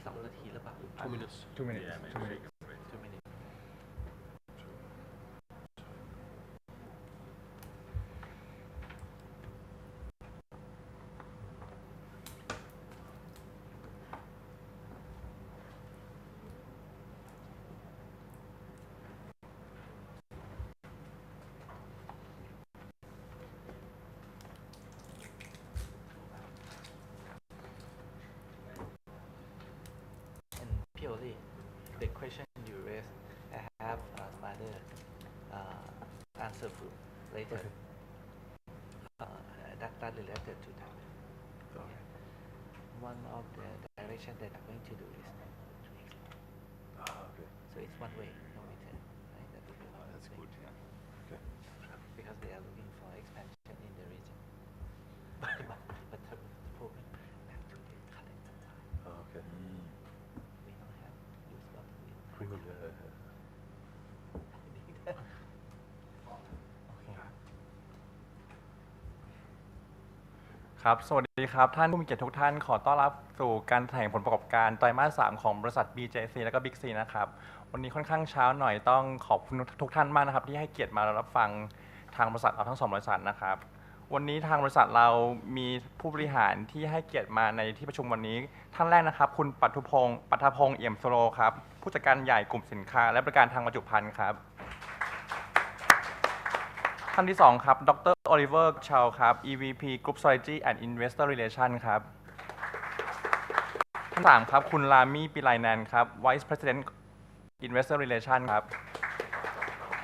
2 นาทีหรือเปล่า 2 minutes 2 minutes yeah maybe 2 minutes purely the question you raised, I have some other answer for later. That related to that. Okay. One of the direction that I'm going to do is Okay. so it's one way, no return. Right? That will be one That's thing. good, yeah. Okay. Because they are looking for expansion in the region. but the problem back to the current supply. Okay. We don't have use of wind. Premium, yeah. ครับสวัสดีครับท่านผู้มีเกียรติทุกท่านขอต้อนรับสู่การแถลงผลประกอบการไตรมาส 3ของบริษัท BJC และก็ Big C นะครับวันนี้ค่อนข้างเช้าหน่อยต้องขอบคุณทุกท่านมากนะครับที่ให้เกียรติมารับฟังทางบริษัทเราทั้ง2บริษัทนะครับวันนี้ทางบริษัทเรามีผู้บริหารที่ให้เกียรติมาในที่ประชุมวันนี้ท่านแรกนะครับคุณปัทพงศ์เอี่ยมโซโลครับผู้จัดการใหญ่กลุ่มสินค้าและบริการทางบรรจุภัณฑ์ครับท่านที่2ครับดร. โอลิเวอร์ชาวครับ EVP Group Strategy and Investor Relations ครับท่าน3ครับคุณรามีปิไลแนนครับ Vice President Investor Relations ครับ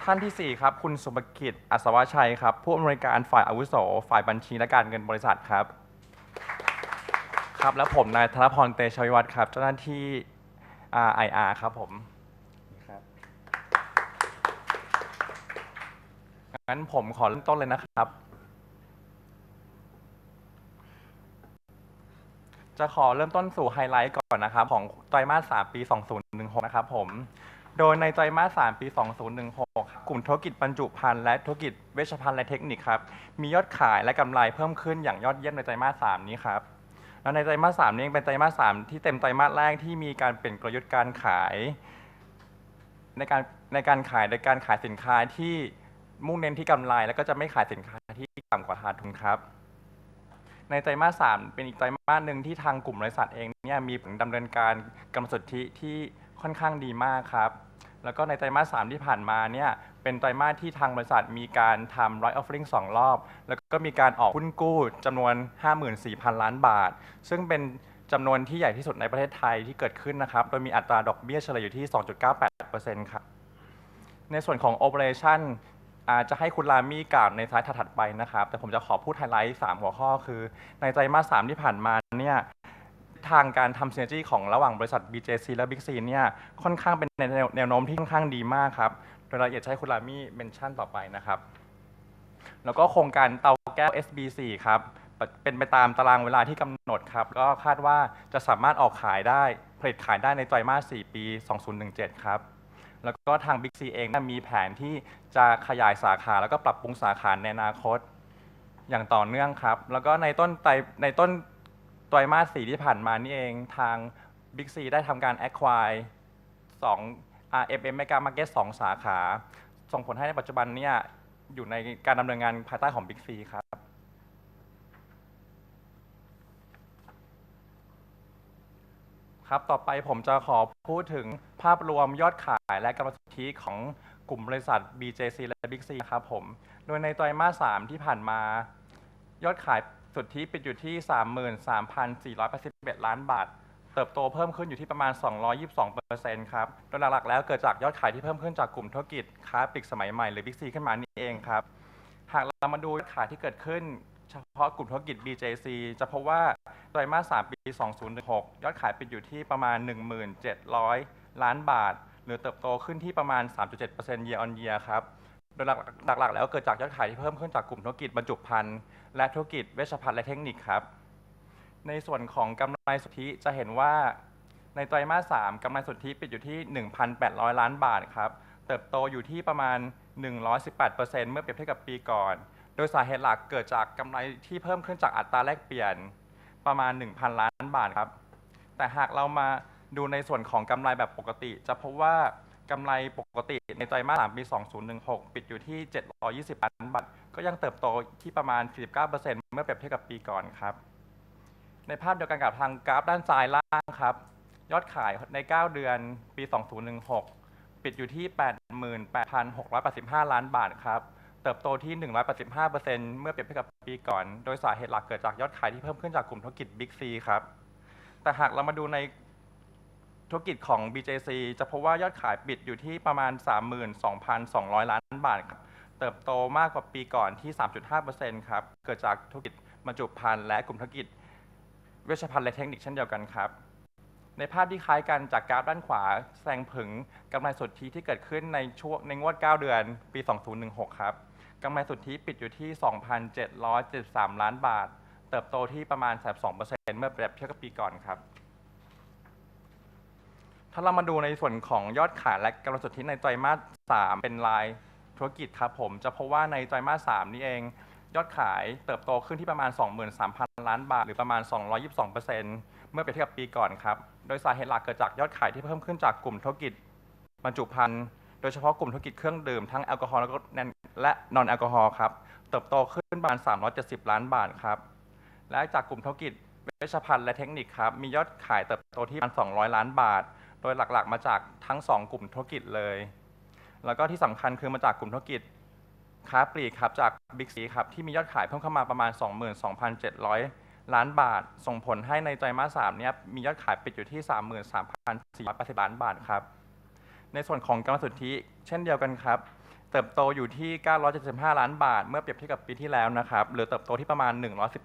ท่านที่4ครับคุณสุภกิจอัศวชัยครับผู้อำนวยการฝ่ายอาวุโสฝ่ายบัญชีและการเงินบริษัทครับครับและผมนายธนพรเตชะวิวัฒน์ครับเจ้าหน้าที่ IR ครับผมงั้นผมขอเริ่มต้นเลยนะครับจะขอเริ่มต้นสู่ไฮไลท์ก่อนนะครับของไตรมาส 3 ปี 2016 นะครับผมโดยในไตรมาส 3 ปี 2016 กลุ่มธุรกิจบรรจุภัณฑ์และธุรกิจเวชภัณฑ์และเทคนิคครับมียอดขายและกำไรเพิ่มขึ้นอย่างยอดเยี่ยมในไตรมาส 3 นี้ครับแล้วในไตรมาส 3 นี้เป็นไตรมาส 3 ที่เต็มไตรมาสแรกที่มีการเปลี่ยนกลยุทธ์การขายในการขายสินค้าที่มุ่งเน้นที่กำไรแล้วก็จะไม่ขายสินค้าที่ต่ำกว่าขาดทุนครับในไตรมาส 3เป็นอีกไตรมาสหนึ่งที่ทางกลุ่มบริษัทเองเนี่ยมีผลดำเนินการกำหนดสุทธิที่ค่อนข้างดีมากครับแล้วก็ในไตรมาส 3ที่ผ่านมาเนี่ยเป็นไตรมาสที่ทางบริษัทมีการทำ right offering 2 รอบแล้วก็มีการออกหุ้นกู้จำนวน 54,000 ล้านบาทซึ่งเป็นจำนวนที่ใหญ่ที่สุดในประเทศไทยที่เกิดขึ้นนะครับโดยมีอัตราดอกเบี้ยเฉลี่ยอยู่ที่ 2.98% ครับในส่วนของ operationจะให้คุณรามีกล่าวในสไลด์ถัดไปนะครับแต่ผมจะขอพูดไฮไลท์3หัวข้อคือในไตรมาส 3ที่ผ่านมาเนี่ยทางการทำ synergy ของระหว่างบริษัท BJC และ Big C เนี่ยค่อนข้างเป็นแนวโน้มที่ค่อนข้างดีมากครับโดยรายละเอียดให้คุณรามีเมนชั่นต่อไปนะครับแล้วก็โครงการเตาแก้ว SB4 ครับเป็นไปตามตารางเวลาที่กำหนดครับก็คาดว่าจะสามารถออกขายได้ผลิตขายได้ในไตรมาส 4 ปี 2017 ครับแล้วก็ทาง Big C เองมีแผนที่จะขยายสาขาแล้วก็ปรับปรุงสาขาในอนาคตอย่างต่อเนื่องครับแล้วก็ในต้นไตรมาส 4ที่ผ่านมานี่เองทาง Big C ได้ทำการ acquire Mega Market 2 สาขาส่งผลให้ในปัจจุบันเนี่ยอยู่ในการดำเนินงานภายใต้ของ Big C ครับครับต่อไปผมจะขอพูดถึงภาพรวมยอดขายและกำไรสุทธิของกลุ่มบริษัท BJC และ Big C ครับผมโดยในไตรมาส 3ที่ผ่านมายอดขายสุทธิปิดอยู่ที่ 33,481 ล้านบาทเติบโตเพิ่มขึ้นอยู่ที่ประมาณ 222% ครับโดยหลักๆแล้วเกิดจากยอดขายที่เพิ่มขึ้นจากกลุ่มธุรกิจค้าปลีกสมัยใหม่หรือ Big C ขึ้นมานี่เองครับหากเรามาดูยอดขายที่เกิดขึ้นเฉพาะกลุ่มธุรกิจ BJC จะพบว่าไตรมาส 3 ปี 2016 ยอดขายปิดอยู่ที่ประมาณ 1,700 ล้านบาทหรือเติบโตขึ้นที่ประมาณ 3.7% year on year ครับโดยหลักๆแล้วเกิดจากยอดขายที่เพิ่มขึ้นจากกลุ่มธุรกิจบรรจุภัณฑ์และธุรกิจเวชภัณฑ์และเทคนิคครับในส่วนของกำไรสุทธิจะเห็นว่าในไตรมาส 3กำไรสุทธิปิดอยู่ที่ 1,800 ล้านบาทครับเติบโตอยู่ที่ประมาณ 118% เมื่อเปรียบเทียบกับปีก่อนโดยสาเหตุหลักเกิดจากกำไรที่เพิ่มขึ้นจากอัตราแลกเปลี่ยนประมาณ 1,000 ล้านบาทครับแต่หากเรามา ดูในส่วนของกำไรแบบปกติจะพบว่ากำไรปกติในไตรมาส 3 ปี 2016 ปิดอยู่ที่720 ล้านบาทก็ยังเติบโตที่ประมาณ 49% เมื่อเปรียบเทียบกับปีก่อนครับในภาพเดียวกันกับทางกราฟด้านซ้ายล่างครับยอดขายใน 9 เดือนปี 2016 ปิดอยู่ที่ 88,685 ล้านบาทครับเติบโตที่ 185% เมื่อเปรียบเทียบกับปีก่อนโดยสาเหตุหลักเกิดจากยอดขายที่เพิ่มขึ้นจากกลุ่มธุรกิจ Big C ครับแต่หากเรามาดูในธุรกิจของ BJC จะพบว่ายอดขายปิดอยู่ที่ประมาณ 32,200 ล้านบาทครับเติบโตมากกว่าปีก่อนที่ 3.5% ครับเกิดจากธุรกิจบรรจุภัณฑ์และกลุ่มธุรกิจเวชภัณฑ์และเทคนิคเช่นเดียวกันครับในภาพที่คล้ายกันจากกราฟด้านขวาแสดงถึงกำไรสุทธิที่เกิดขึ้นในงวด 9 เดือนปี 2016 ครับกำไรสุทธิปิดอยู่ที่ 2,773 ล้านบาทเติบโตที่ประมาณ 32% เมื่อเปรียบเทียบกับปีก่อนครับถ้าเรามาดูในส่วนของยอดขายและกำไรสุทธิในไตรมาส 3 เป็นรายธุรกิจครับผมจะพบว่าในไตรมาส 3 นี้เองยอดขายเติบโตขึ้นที่ประมาณ 23,000 ล้านบาทหรือประมาณ 222%เมื่อเปรียบเทียบกับปีก่อนครับโดยสาเหตุหลักเกิดจากยอดขายที่เพิ่มขึ้นจากกลุ่มธุรกิจบรรจุภัณฑ์โดยเฉพาะกลุ่มธุรกิจเครื่องดื่มทั้งแอลกอฮอล์และนอนแอลกอฮอล์ครับเติบโตขึ้นประมาณ 370 ล้านบาทครับและจากกลุ่มธุรกิจเวชภัณฑ์และเทคนิคครับมียอดขายเติบโตที่ประมาณ200 ล้านบาทโดยหลักๆมาจากทั้ง2กลุ่มธุรกิจเลยแล้วก็ที่สำคัญคือมาจากกลุ่มธุรกิจค้าปลีกครับจาก Big C ครับที่มียอดขายเพิ่มเข้ามาประมาณ 22,700 ล้านบาทส่งผลให้ในไตรมาส 3 เนี่ยมียอดขายปิดอยู่ที่ 33,480 ล้านบาทครับในส่วนของกำไรสุทธิเช่นเดียวกันครับเติบโตอยู่ที่ 975 ล้านบาทเมื่อเปรียบเทียบกับปีที่แล้วนะครับหรือเติบโตที่ประมาณ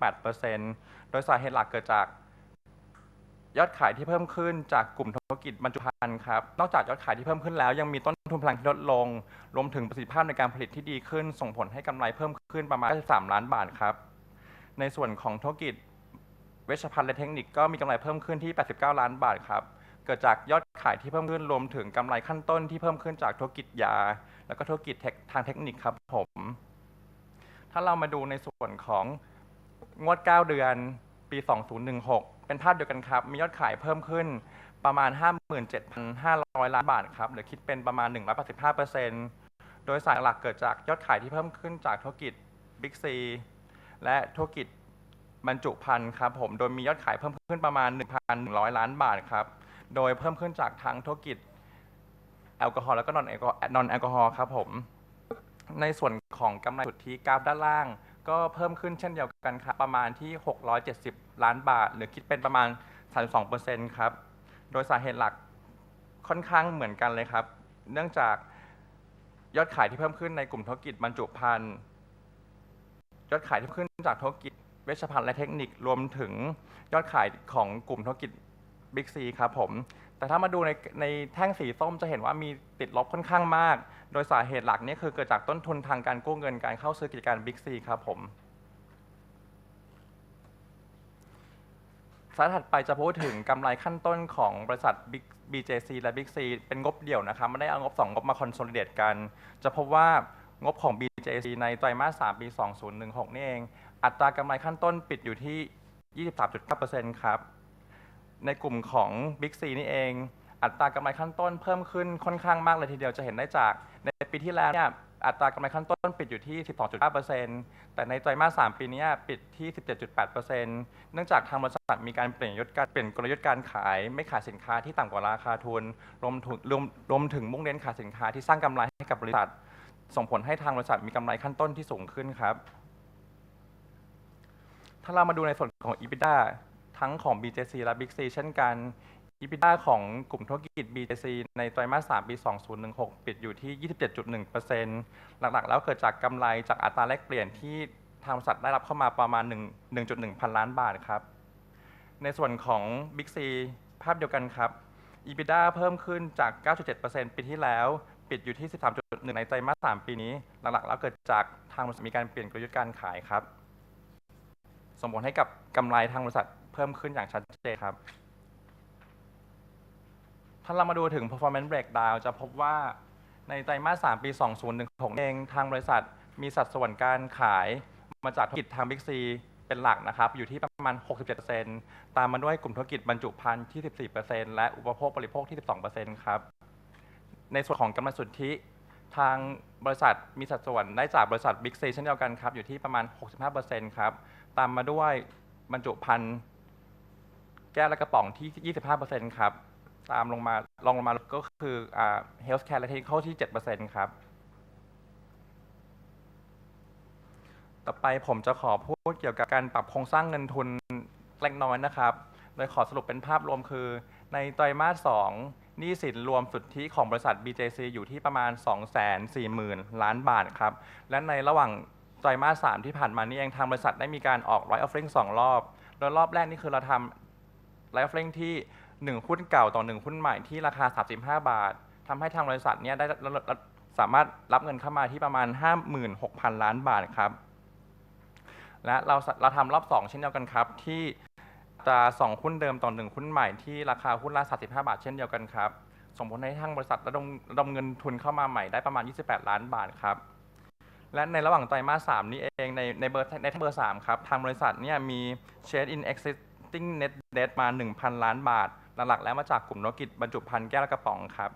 118% โดยสาเหตุหลักเกิดจากยอดขายที่เพิ่มขึ้นจากกลุ่มธุรกิจบรรจุภัณฑ์ครับนอกจากยอดขายที่เพิ่มขึ้นแล้วยังมีต้นทุนพลังที่ลดลงรวมถึงประสิทธิภาพในการผลิตที่ดีขึ้นส่งผลให้กำไรเพิ่มขึ้นประมาณ93 ล้านบาทครับในส่วนของธุรกิจเวชภัณฑ์และเทคนิคก็มีกำไรเพิ่มขึ้นที่89 ล้านบาทครับเกิดจากยอดขายที่เพิ่มขึ้นรวมถึงกำไรขั้นต้นที่เพิ่มขึ้นจากธุรกิจยาแล้วก็ธุรกิจทางเทคนิคครับผมถ้าเรามาดูในส่วนของงวด 9 เดือนปี 2016 เป็นภาพเดียวกันครับมียอดขายเพิ่มขึ้นประมาณ 57,500 ล้านบาทครับหรือคิดเป็นประมาณ 185% โดยสาเหตุหลักเกิดจากยอดขายที่เพิ่มขึ้นจากธุรกิจ Big C และธุรกิจบรรจุภัณฑ์ครับผมโดยมียอดขายเพิ่มขึ้นประมาณ 1,100 ล้านบาทครับโดยเพิ่มขึ้นจากทั้งธุรกิจแอลกอฮอล์แล้วก็นอนแอลกอฮอล์ครับผมในส่วนของกำไรสุทธิกราฟด้านล่างก็เพิ่มขึ้นเช่นเดียวกันครับประมาณที่670 ล้านบาทหรือคิดเป็นประมาณ 32% ครับโดยสาเหตุหลักค่อนข้างเหมือนกันเลยครับเนื่องจากยอดขายที่เพิ่มขึ้นในกลุ่มธุรกิจบรรจุภัณฑ์ยอดขายที่เพิ่มขึ้นจากธุรกิจเวชภัณฑ์และเทคนิครวมถึงยอดขายของกลุ่มธุรกิจ Big C ครับผมแต่ถ้ามาดูในแท่งสีส้มจะเห็นว่ามีติดลบค่อนข้างมากโดยสาเหตุหลักนี้คือเกิดจากต้นทุนทางการกู้เงินการเข้าซื้อกิจการ Big C ครับผมสไลด์ถัดไปจะพูดถึงกำไรขั้นต้นของบริษัท BJC และ Big C เป็นงบเดี่ยวนะครับไม่ได้เอางบ2งบมาคอนโซลิเดตกันจะพบว่างบของ BJC ในไตรมาส 3 ปี 2016 นี่เองอัตรากำไรขั้นต้นปิดอยู่ที่ 23.9% ครับในกลุ่มของ Big C นี่เองอัตรากำไรขั้นต้นเพิ่มขึ้นค่อนข้างมากเลยทีเดียวจะเห็นได้จากในปีที่แล้วเนี่ยอัตรากำไรขั้นต้นปิดอยู่ที่ 12.9% แต่ในไตรมาส 3 ปีนี้ปิดที่ 17.8% เนื่องจากทางบริษัทมีการเปลี่ยนกลยุทธ์การขายไม่ขายสินค้าที่ต่ำกว่าราคาทุนรวมถึงมุ่งเน้นขายสินค้าที่สร้างกำไรให้กับบริษัทส่งผลให้ทางบริษัทมีกำไรขั้นต้นที่สูงขึ้นครับถ้าเรามาดูในส่วนของ EBITDA ทั้งของ BJC และ Big C เช่นกัน EBITDA ของกลุ่มธุรกิจ BJC ในไตรมาส 3 ปี 2016 ปิดอยู่ที่ 27.1% หลักๆแล้วเกิดจากกำไรจากอัตราแลกเปลี่ยนที่ทางบริษัทได้รับเข้ามาประมาณ 1.1 พันล้านบาทครับในส่วนของ Big C ภาพเดียวกันครับ EBITDA เพิ่มขึ้นจาก 9.7% ปีที่แล้วปิดอยู่ที่ 13.1% ในไตรมาส 3 ปีนี้หลักๆแล้วเกิดจากทางบริษัทมีการเปลี่ยนกลยุทธ์การขายครับส่งผลให้กับกำไรทางบริษัทเพิ่มขึ้นอย่างชัดเจนครับถ้าเรามาดูถึง performance breakdown จะพบว่าในไตรมาส 3 ปี 2016 เองทางบริษัทมีสัดส่วนการขายมาจากธุรกิจทาง Big C เป็นหลักนะครับอยู่ที่ประ ประมาณ 67%ตามมาด้วยกลุ่มธุรกิจบรรจุภัณฑ์ที่ 14% และอุปโภคบริโภคที่ 12% ครับในส่วนของกำไรสุทธิทางบริษัทมีสัดส่วนได้จากบริษัท BERLI เช่นเดียวกันครับอยู่ที่ประมาณ 65% ครับตามมาด้วยบรรจุภัณฑ์แก้วและกระป๋องที่ 25% ครับตามลงมาก็คือ Healthcare และ Technical ที่ 7% ครับต่อไปผมจะขอพูดเกี่ยวกับการปรับโครงสร้างเงินทุนเล็กน้อยนะครับโดยขอสรุปเป็นภาพรวมคือในไตรมาส 2หนี้สินรวมสุทธิของบริษัท BJC อยู่ที่ประมาณ 240,000 ล้านบาทครับและในระหว่างไตรมาส 3ที่ผ่านมานี้เองทางบริษัทได้มีการออก Right Offering 2 รอบโดยรอบแรกนี่คือเราทำ Right Offering ที่1หุ้นเก่าต่อ1หุ้นใหม่ที่ราคา35 บาททำให้ทางบริษัทนี้ได้สามารถรับเงินเข้ามาที่ประมาณ 56,000 ล้านบาทครับและเราทำรอบ2เช่นเดียวกันครับที่จะ2หุ้นเดิมต่อ1หุ้นใหม่ที่ราคาหุ้นละ35 บาทเช่นเดียวกันครับส่งผลให้ทางบริษัทระดมเงินทุนเข้ามาใหม่ได้ประมาณ28 ล้านบาทครับและในระหว่างไตรมาส 3นี้เองในเบอร์3ครับทางบริษัทเนี่ยมี Change in Existing Net Debt มา 1,000 ล้านบาทหลักๆแล้วมาจากกลุ่มธุรกิจบรรจุภัณฑ์แก้วและกระป๋องครับ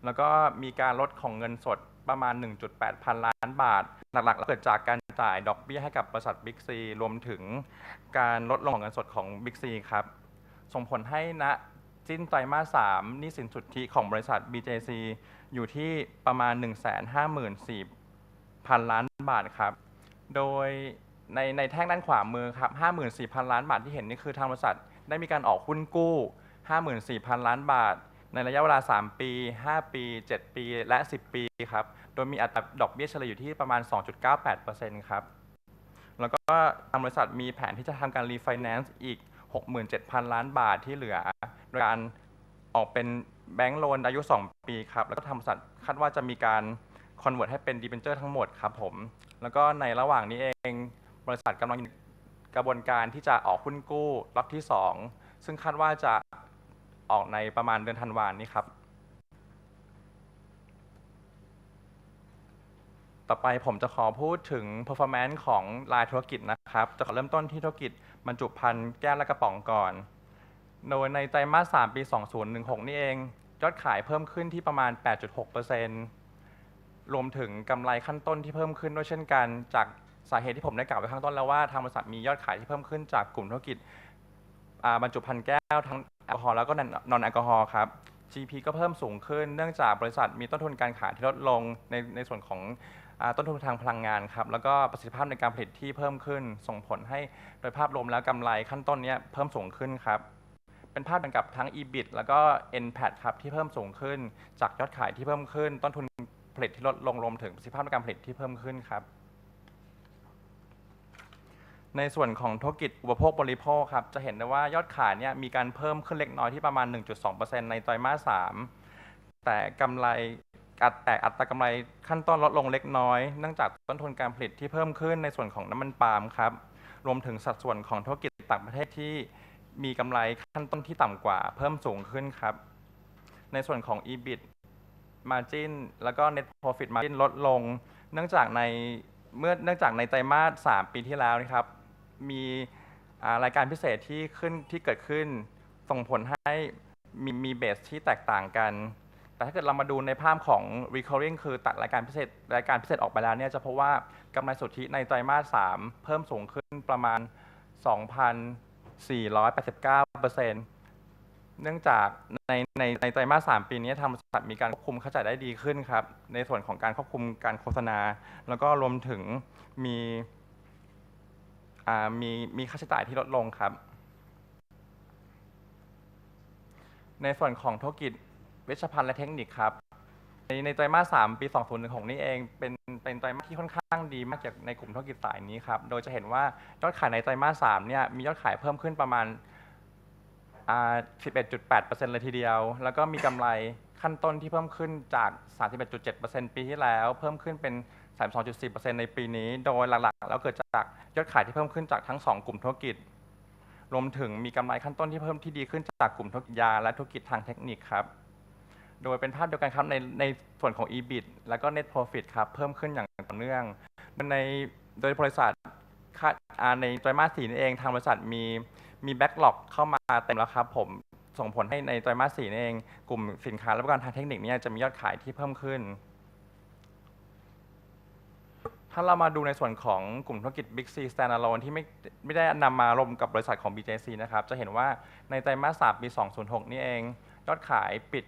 แล้วก็มีการลดของเงินสดประมาณ 1.8 พันล้านบาทหลักๆเกิดจากการจ่ายดอกเบี้ยให้กับบริษัท BERLI รวมถึงการลดลงของเงินสดของ BERLI ครับส่งผลให้ณสิ้นไตรมาส 3หนี้สินสุทธิของบริษัท BJC อยู่ที่ประมาณ 154,000 ล้านบาทครับโดยในแท่งด้านขวามือครับ 54,000 ล้านบาทที่เห็นนี่คือทางบริษัทได้มีการออกหุ้นกู้ 54,000 ล้านบาทในระยะเวลา3 ปี 5 ปี 7 ปีและ 10 ปีครับโดยมีอัตราดอกเบี้ยเฉลี่ยอยู่ที่ประมาณ 2.98% ครับแล้วก็ทางบริษัทมีแผนที่จะทำการรีไฟแนนซ์อีก 67,000 ล้านบาทที่เหลือโดยการออกเป็นแบงก์โลนอายุ2 ปีครับแล้วก็ทางบริษัทคาดว่าจะมีการคอนเวิร์ตให้เป็นดีเบนเจอร์ทั้งหมดครับผมแล้วก็ในระหว่างนี้เองบริษัทกำลังกระบวนการที่จะออกหุ้นกู้ล็อตที่2ซึ่งคาดว่าจะออกในประมาณเดือนธันวาคมนี้ครับต่อไปผมจะขอพูดถึง performance ของรายธุรกิจนะครับจะขอเริ่มต้นที่ธุรกิจบรรจุภัณฑ์แก้วและกระป๋องก่อนโดยในไตรมาส 3 ปี 2016 นี่เองยอดขายเพิ่มขึ้นที่ประมาณ 8.6% รวมถึงกำไรขั้นต้นที่เพิ่มขึ้นด้วยเช่นกันจากสาเหตุที่ผมได้กล่าวไว้ข้างต้นแล้วว่าทางบริษัทมียอดขายที่เพิ่มขึ้นจากกลุ่มธุรกิจบรรจุภัณฑ์แก้วทั้งแอลกอฮอล์แล้วก็นอนแอลกอฮอล์ครับ GP ก็เพิ่มสูงขึ้นเนื่องจากบริษัทมีต้นทุนการขายที่ลดลงในส่วนของต้นทุนทางพลังงานครับแล้วก็ประสิทธิภาพในการผลิตที่เพิ่มขึ้นส่งผลให้โดยภาพรวมแล้วกำไรขั้นต้นนี้เพิ่มสูงขึ้นครับเป็นภาพเดียวกับทั้ง EBIT แล้วก็ NPAT ครับที่เพิ่มสูงขึ้นจากยอดขายที่เพิ่มขึ้นต้นทุนผลิตที่ลดลงรวมถึงประสิทธิภาพในการผลิตที่เพิ่มขึ้นครับในส่วนของธุรกิจอุปโภคบริโภคครับจะเห็นได้ว่ายอดขายเนี่ยมีการเพิ่มขึ้นเล็กน้อยที่ประมาณ 1.2% ในไตรมาส 3แต่กำไรอัตรากำไรขั้นต้นลดลงเล็กน้อยเนื่องจากต้นทุนการผลิตที่เพิ่มขึ้นในส่วนของน้ำมันปาล์มครับรวมถึงสัดส่วนของธุรกิจต่างประเทศที่มีกำไรขั้นต้นที่ต่ำกว่าเพิ่มสูงขึ้นครับในส่วนของ EBIT Margin แล้วก็ Net Profit Margin ลดลงเนื่องจากในไตรมาส 3 ปีที่แล้วนะครับมีรายการพิเศษที่เกิดขึ้นส่งผลให้มีเบสที่แตกต่างกันแต่ถ้าเกิดเรามาดูในภาพของ recurring คือตัดรายการพิเศษออกไปแล้วเนี่ยจะพบว่ากำไรสุทธิในไตรมาส 3 เพิ่มสูงขึ้นประมาณ 2,489%เนื่องจากในไตรมาส 3 ปีนี้ทางบริษัทมีการควบคุมค่าใช้จ่ายได้ดีขึ้นครับในส่วนของการควบคุมการโฆษณาแล้วก็รวมถึงมีค่าใช้จ่ายที่ลดลงครับในส่วนของธุรกิจเวชภัณฑ์และเทคนิคครับในไตรมาส 3 ปี 2016 นี้เองเป็นไตรมาสที่ค่อนข้างดีมากจากในกลุ่มธุรกิจสายนี้ครับโดยจะเห็นว่ายอดขายในไตรมาส 3 เนี่ยมียอดขายเพิ่มขึ้นประมาณ11.8% เลยทีเดียวแล้วก็มีกำไรขั้นต้นที่เพิ่มขึ้นจาก 31.7% ปีที่แล้วเพิ่มขึ้นเป็น 32.4% ในปีนี้โดยหลักๆแล้วเกิดจากยอดขายที่เพิ่มขึ้นจากทั้ง2กลุ่มธุรกิจรวมถึงมีกำไรขั้นต้นที่เพิ่มที่ดีขึ้นจากกลุ่มธุรกิจยาและธุรกิจทางเทคนิคครับโดยเป็นภาพเดียวกันครับในส่วนของ EBIT และก็ Net Profit ครับเพิ่มขึ้นอย่างต่อเนื่องโดยบริษัท ในไตรมาส 4นี่เองทางบริษัทมีแบ็กหลอกเข้ามาเต็มแล้วครับผมส่งผลให้ในไตรมาส 4นี่เองกลุ่มสินค้าและบริการทางเทคนิคเนี่ยจะมียอดขายที่เพิ่มขึ้นถ้าเรามาดูในส่วนของกลุ่มธุรกิจ Big C Standalone ที่ไม่ได้นำมารวมกับบริษัทของ BJC นะครับจะเห็นว่าในไตรมาส 3 ปี 2006 นี่เองยอดขายปิด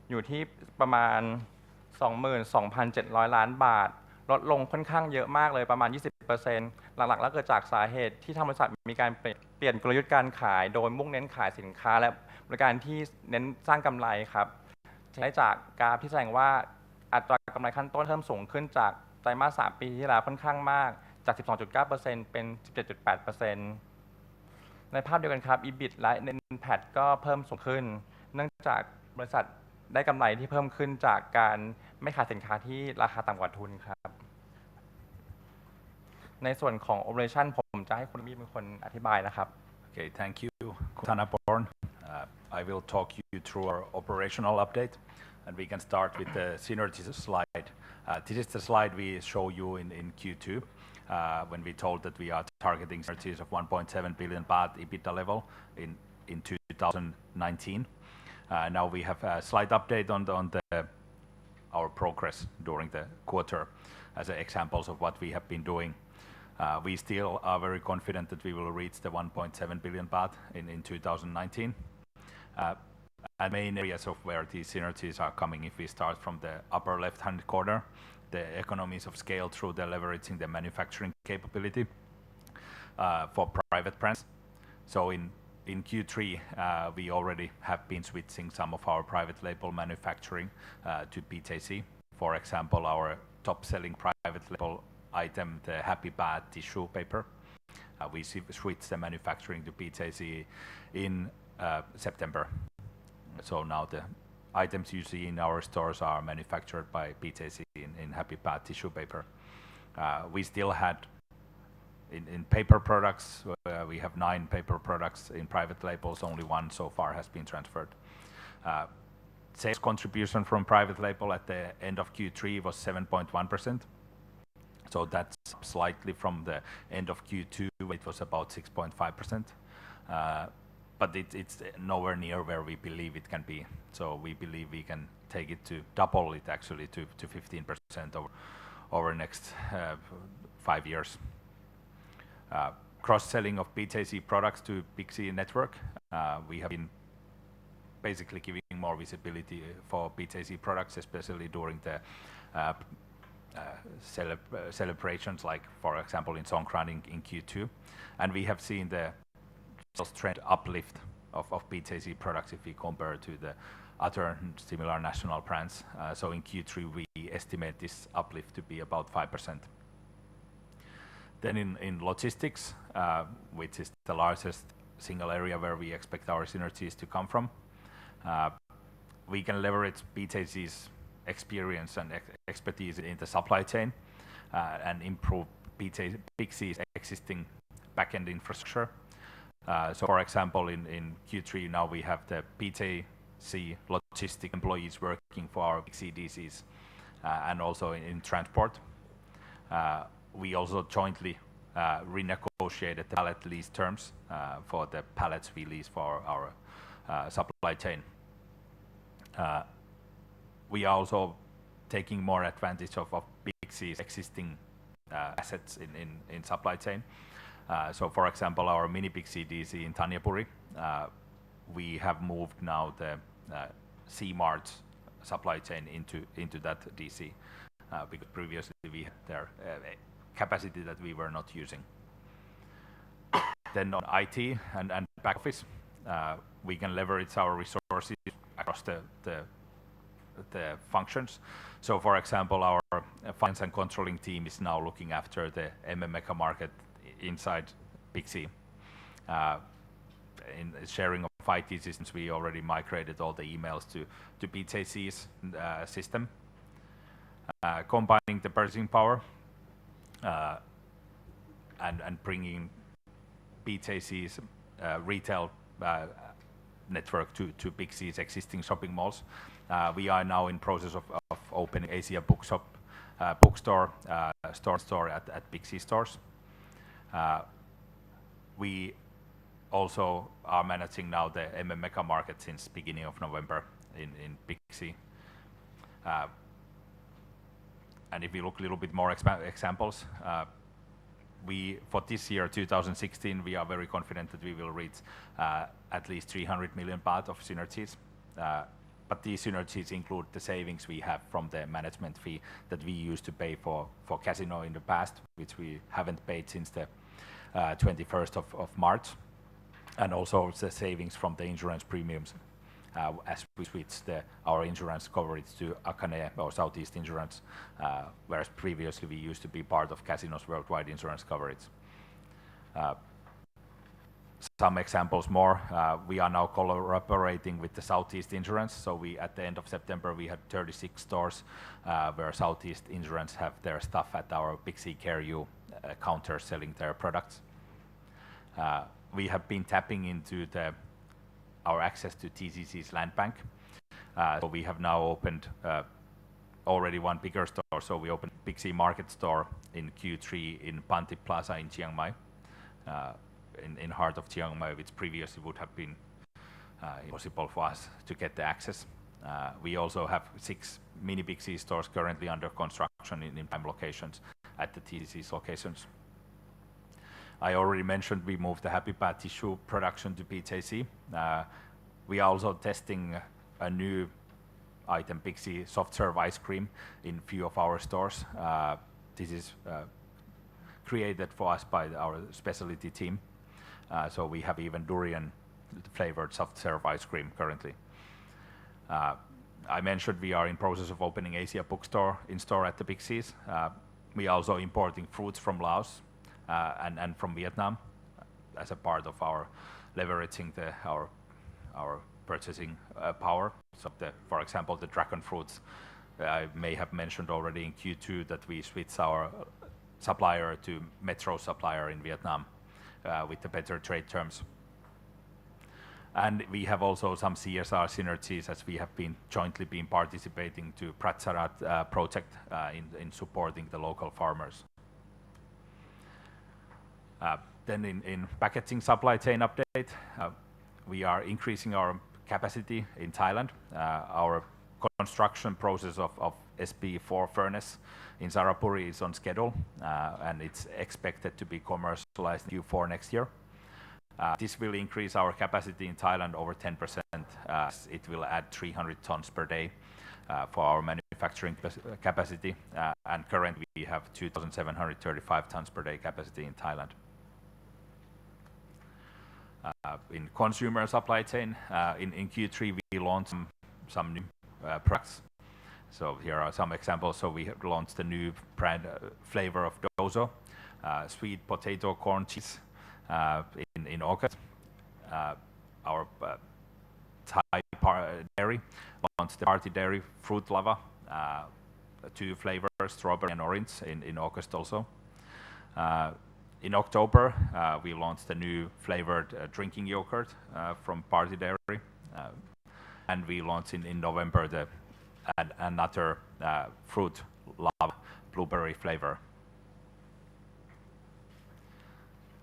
อยู่ที่ประมาณ 22,700 ล้านบาทลดลงค่อนข้างเยอะมากเลยประมาณ 20% หลักๆแล้วเกิดจากสาเหตุที่ทางบริษัทมีการเปลี่ยนกลยุทธ์การขายโดยมุ่งเน้นขายสินค้าและบริการที่เน้นสร้างกำไรครับจะได้จากกราฟที่แสดงว่าอัตรากำไรขั้นต้นเพิ่มสูงขึ้นจากไตรมาส 3 ปีที่แล้วค่อนข้างมากจาก 12.9% เป็น 17.8% ในภาพเดียวกันครับ EBIT และ NPAT ก็เพิ่มสูงขึ้นเนื่องจากบริษัทได้กำไรที่เพิ่มขึ้นจากการไม่ขายสินค้าที่ราคาต่ำกว่าทุนครับในส่วนของ Operation ผมจะให้คุณมีเป็นคนอธิบายนะครับ Okay, thank you, Thanaporn. I will talk you through our operational update, and we can start with the synergies slide. This is the slide we show you in Q2 when we told that we are targeting synergies of 1.7 billion baht EBITDA level in 2019. Now we have a slight update on our progress during the quarter as examples of what we have been doing. We still are very confident that we will reach the 1.7 billion baht in 2019. And main areas of where these synergies are coming, if we start from the upper left-hand corner, the economies of scale through the leveraging the manufacturing capability for private brands. So in Q3, we already have been switching some of our private label manufacturing to BJC. For example, our top-selling private label item, the Happy Bath tissue paper. We switched the manufacturing to BJC in September. So now the items you see in our stores are manufactured by BJC in Happy Bath tissue paper. We still had in paper products, we have 9 paper products in private labels, only 1 so far has been transferred. Sales contribution from private label at the end of Q3 was 7.1%. So that's slightly from the end of Q2, it was about 6.5%. But it's nowhere near where we believe it can be. So we believe we can take it to double it actually to 15% over next 5 years. Cross-selling of BJC products to Big C network. We have been basically giving more visibility for BJC products, especially during the celebrations, like for example in Songkran in Q2, and we have seen the sales trend uplift of BJC products if we compare to the other similar national brands. So in Q3 we estimate this uplift to be about 5%. Then in logistics, which is the largest single area where we expect our synergies to come from, we can leverage BJC's experience and expertise in the supply chain and improve Big C's existing backend infrastructure. So for example, in Q3 now we have the BJC logistic employees working for our Big C DCs and also in transport. We also jointly renegotiated the pallet lease terms for the pallets we lease for our supply chain. We are also taking more advantage of Big C's existing assets in supply chain. So for example, our mini Big C DC in Thanyapuri, we have moved now the C-Mart's supply chain into that DC because previously we had their capacity that we were not using. Then on IT and back office, we can leverage our resources across the functions. So for example, our finance and controlling team is now looking after the MMECA market inside Big C. In sharing of IT systems, we already migrated all the emails to BJC's system. Combining the purchasing power and bringing BJC's retail network to Big C's existing shopping malls. We are now in process of opening Asia bookstore store at Big C stores. We also are managing now the Mega market since beginning of November in BERLI. And if you look a little bit more examples, for this year, 2016, we are very confident that we will reach at least 300 million baht of synergies. But these synergies include the savings we have from the management fee that we used to pay for casino in the past, which we haven't paid since the 21st of March, and also the savings from the insurance premiums as we switch our insurance coverage to Akane or Southeast Insurance, whereas previously we used to be part of Casino's worldwide insurance coverage. Some examples more, we are now collaborating with the Southeast Insurance. So at the end of September, we had 36 stores where Southeast Insurance have their stuff at our BERLI Care counter selling their products. We have been tapping into our access to TCC's land bank. So we have now opened already one bigger store. So we opened BERLI Market Store in Q3 in Panti Plaza in Chiang Mai, in heart of Chiang Mai, which previously would have been impossible for us to get the access. We also have 6 mini BERLI stores currently under construction in prime locations at the TCC's locations. I already mentioned we moved the Happy Path tissue production to BJC. We are also testing a new item, BERLI soft serve ice cream, in few of our stores. This is created for us by our specialty team. So we have even durian flavored soft serve ice cream currently. I mentioned we are in process of opening Asia bookstore in store at the BERLI's. We are also importing fruits from Laos and from Vietnam as a part of our leveraging our purchasing power. So for example, the dragon fruits, I may have mentioned already in Q2 that we switched our supplier to Metro supplier in Vietnam with the better trade terms. And we have also some CSR synergies as we have been jointly participating to Pratsarat project in supporting the local farmers. Then in packaging supply chain update, we are increasing our capacity in Thailand. Our construction process of SP4 furnace in Sarapuri is on schedule, and it's expected to be commercialized in Q4 next year. This will increase our capacity in Thailand over 10%. It will add 300 tons per day for our manufacturing capacity, and currently we have 2,735 tons per day capacity in Thailand. In consumer supply chain, in Q3 we launched some new products. So here are some examples. So we have launched a new brand flavor of Dozo, sweet potato corn cheese in August. Our Thai dairy launched the Party Dairy Fruit Lava, 2 flavors, strawberry and orange in August also. In October, we launched a new flavored drinking yogurt from Party Dairy, and we launched in November another fruit lava blueberry flavor.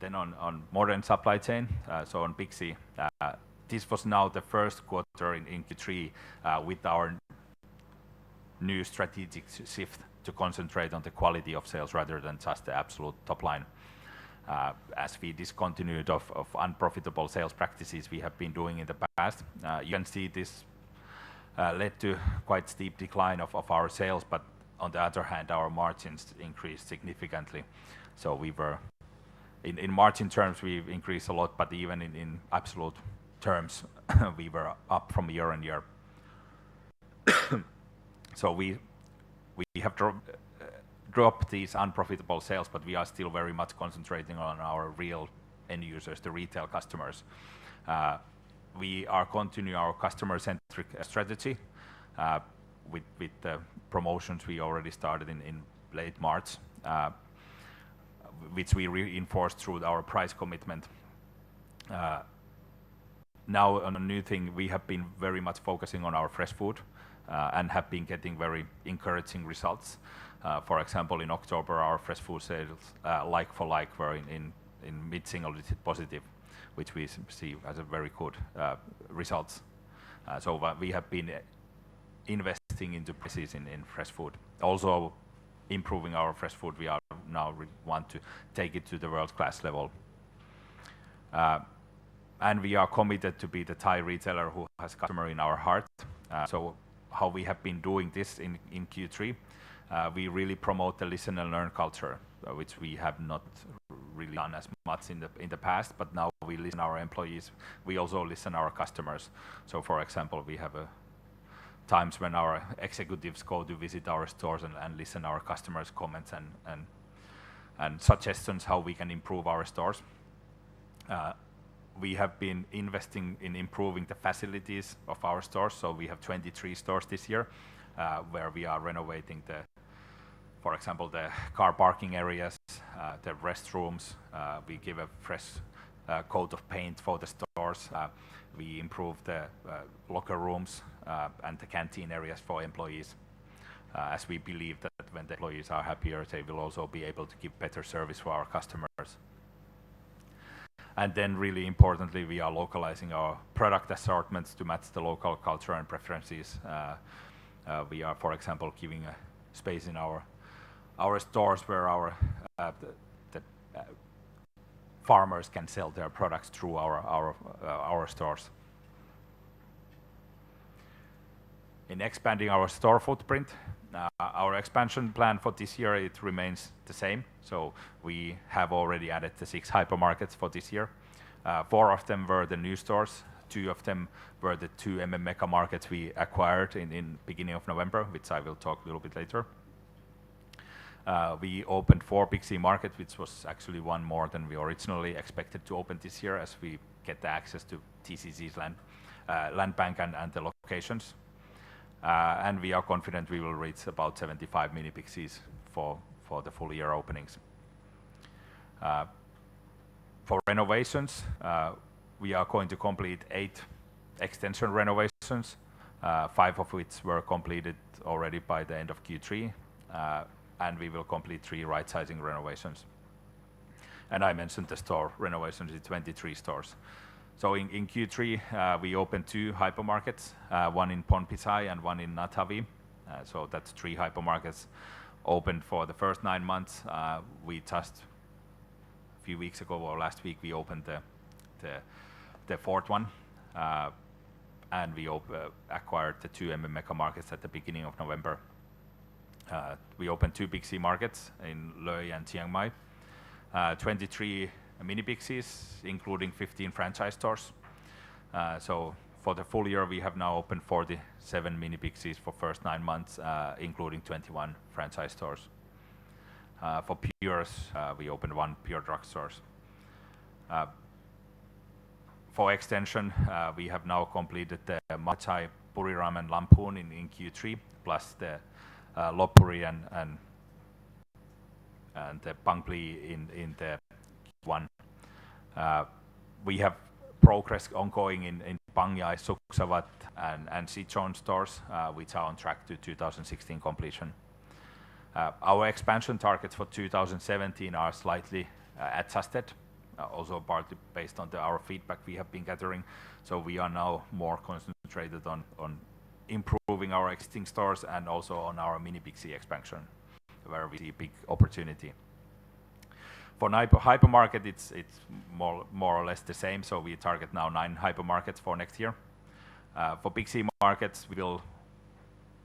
Then on modern supply chain, so on BERLI, this was now the first quarter in Q3 with our new strategic shift to concentrate on the quality of sales rather than just the absolute top line. As we discontinued of unprofitable sales practices we have been doing in the past. You can see this led to quite steep decline of our sales, but on the other hand, our margins increased significantly. So we were, in margin terms, we've increased a lot, but even in absolute terms, we were up from year on year. So we have dropped these unprofitable sales, but we are still very much concentrating on our real end users, the retail customers. We are continuing our customer-centric strategy with the promotions we already started in late March, which we reinforced through our price commitment. Now on a new thing, we have been very much focusing on our fresh food and have been getting very encouraging results. For example, in October, our fresh food sales like for like were in in mid-single digit positive, which we see as a very good results. So we have been investing into prices in fresh food. Also improving our fresh food, we are now want to take it to the world-class level. And we are committed to be the Thai retailer who has customer in our heart. So how we have been doing this in Q3, we really promote the listen and learn culture, which we have not really done as much in the past, but now we listen our employees. We also listen our customers. So for example, we have times when our executives go to visit our stores and listen our customers' comments and suggestions how we can improve our stores. We have been investing in improving the facilities of our stores. So we have 23 stores this year, where we are renovating for example, the car parking areas, the restrooms. We give a fresh coat of paint for the stores. We improve the locker rooms and the canteen areas for employees, as we believe that when the employees are happier, they will also be able to give better service for our customers. And then really importantly, we are localizing our product assortments to match the local culture and preferences. We are, for example, giving a space in our stores where our farmers can sell their products through our stores. In expanding our store footprint, our expansion plan for this year, it remains the same. So we have already added the 6 hypermarkets for this year. 4 of them were the new stores. 2 of them were the 2 Mega markets we acquired in beginning of November, which I will talk a little bit later. We opened 4 Big C markets, which was actually 1 more than we originally expected to open this year, as we get the access to TCC's land bank and the locations. And we are confident we will reach about 75 mini Big Cs for the full year openings. For renovations, we are going to complete 8 extension renovations, 5 of which were completed already by the end of Q3, and we will complete 3 right-sizing renovations. And I mentioned the store renovations in 23 stores. So in Q3, we opened 2 hypermarkets, 1 in Ponpisai and 1 in Natavi. So that's 3 hypermarkets opened for the first 9 months. We just a few weeks ago or last week we opened the 4th one, and we acquired the 2 Mega markets at the beginning of November. We opened 2 Big C markets in Loei and Chiang Mai, 23 mini Big Cs, including 15 franchise stores. So for the full year, we have now opened 47 mini Big Cs for first 9 months, including 21 franchise stores. For Pures, we opened 1 Pure Drug stores. For extension, we have now completed the Machai, Buriram and Lamphun in Q3, plus the Lopburi and the Bangli in the Q1. We have progress ongoing in Bangyai, Suksavat and Sichuan stores, which are on track to 2016 completion. Our expansion targets for 2017 are slightly adjusted, also partly based on our feedback we have been gathering. So we are now more concentrated on improving our existing stores and also on our mini Big C expansion, where we see big opportunity. For hypermarket, it's more or less the same. So we target now 9 hypermarkets for next year. For Big C markets, we will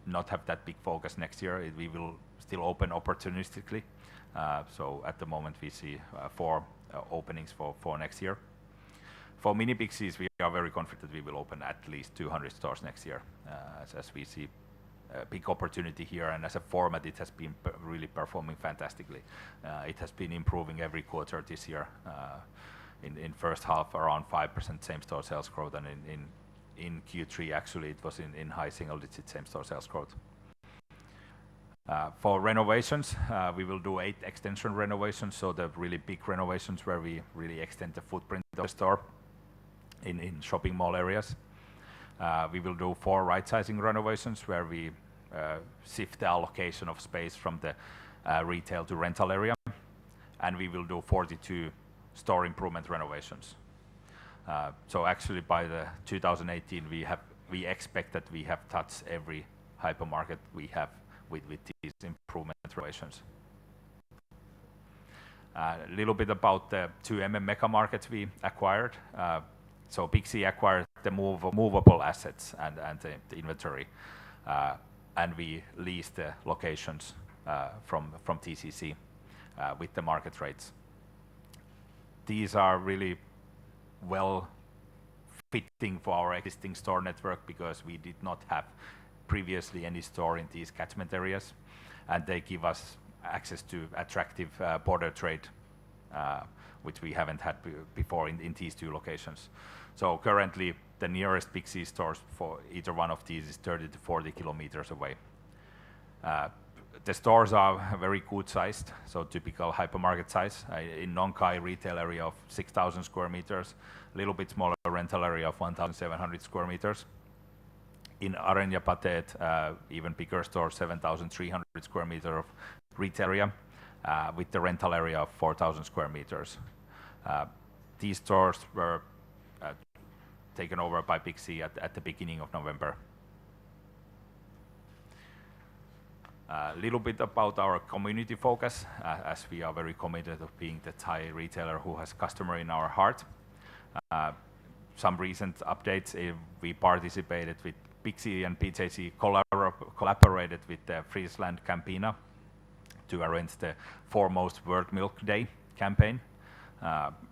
not have that big focus next year. We will still open opportunistically. So at the moment we see 4 openings for next year. For mini Big Cs, we are very confident we will open at least 200 stores next year, as we see a big opportunity here, and as a format it has been really performing fantastically. It has been improving every quarter this year. In first half around 5% same store sales growth, and in Q3 actually it was in high single digit same store sales growth. For renovations, we will do 8 extension renovations, so the really big renovations where we really extend the footprint of the store in shopping mall areas. We will do 4 right-sizing renovations where we shift the allocation of space from the retail to rental area, and we will do 42 store improvement renovations. So actually by the 2018 we expect that we have touched every hypermarket we have with these improvement renovations. A little bit about the 2 mega markets we acquired. So BERLI acquired the movable assets and the inventory, and we leased the locations from TCC with the market rates. These are really well fitting for our existing store network because we did not have previously any store in these catchment areas, and they give us access to attractive border trade, which we haven't had before in these 2 locations. So currently the nearest BERLI stores for either one of these is 30 to 40 kilometers away. The stores are very good sized, so typical hypermarket size. In Nongkai retail area of 6,000 square meters, a little bit smaller rental area of 1,700 square meters. In Arenjapateet, even bigger store, 7,300 square meter of retail area, with the rental area of 4,000 square meters. These stores were taken over by BERLI at the beginning of November. A little bit about our community focus, as we are very committed of being the Thai retailer who has customer in our heart. Some recent updates, we participated with BERLI and BJC collaborated with the Friesland Campina to arrange the Foremost World Milk Day campaign,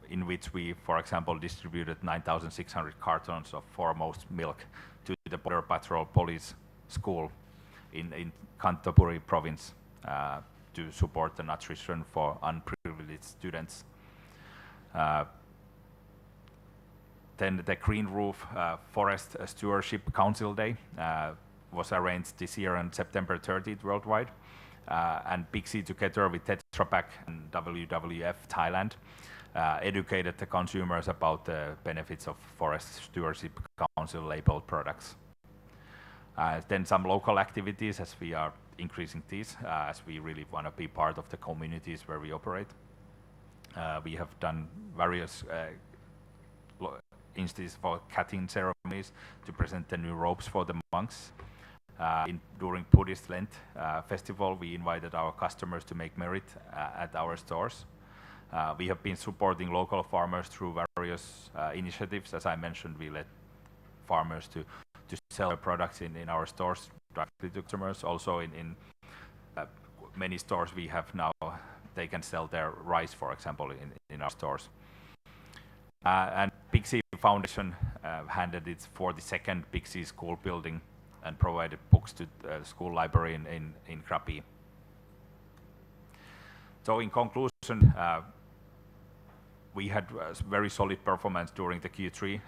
in which we, for example, distributed 9,600 cartons of Foremost milk to the Border Patrol Police School in Kantapuri province to support the nutrition for unprivileged students. Then the Green Roof Forest Stewardship Council Day was arranged this year on September 30th worldwide, and BERLI together with Tetra Pak and WWF Thailand educated the consumers about the benefits of Forest Stewardship Council labeled products. Then some local activities, as we are increasing these, as we really want to be part of the communities where we operate. We have done various instances for cutting ceremonies to present the new robes for the monks. During Buddhist Lent festival, we invited our customers to make merit at our stores. We have been supporting local farmers through various initiatives. As I mentioned, we let farmers to sell their products in our stores directly to customers. Also in many stores we have now, they can sell their rice, for example, in our stores. And BERLI Foundation handed its 42nd BERLI school building and provided books to the school library in Krabi. So in conclusion, we had very solid performance during the Q3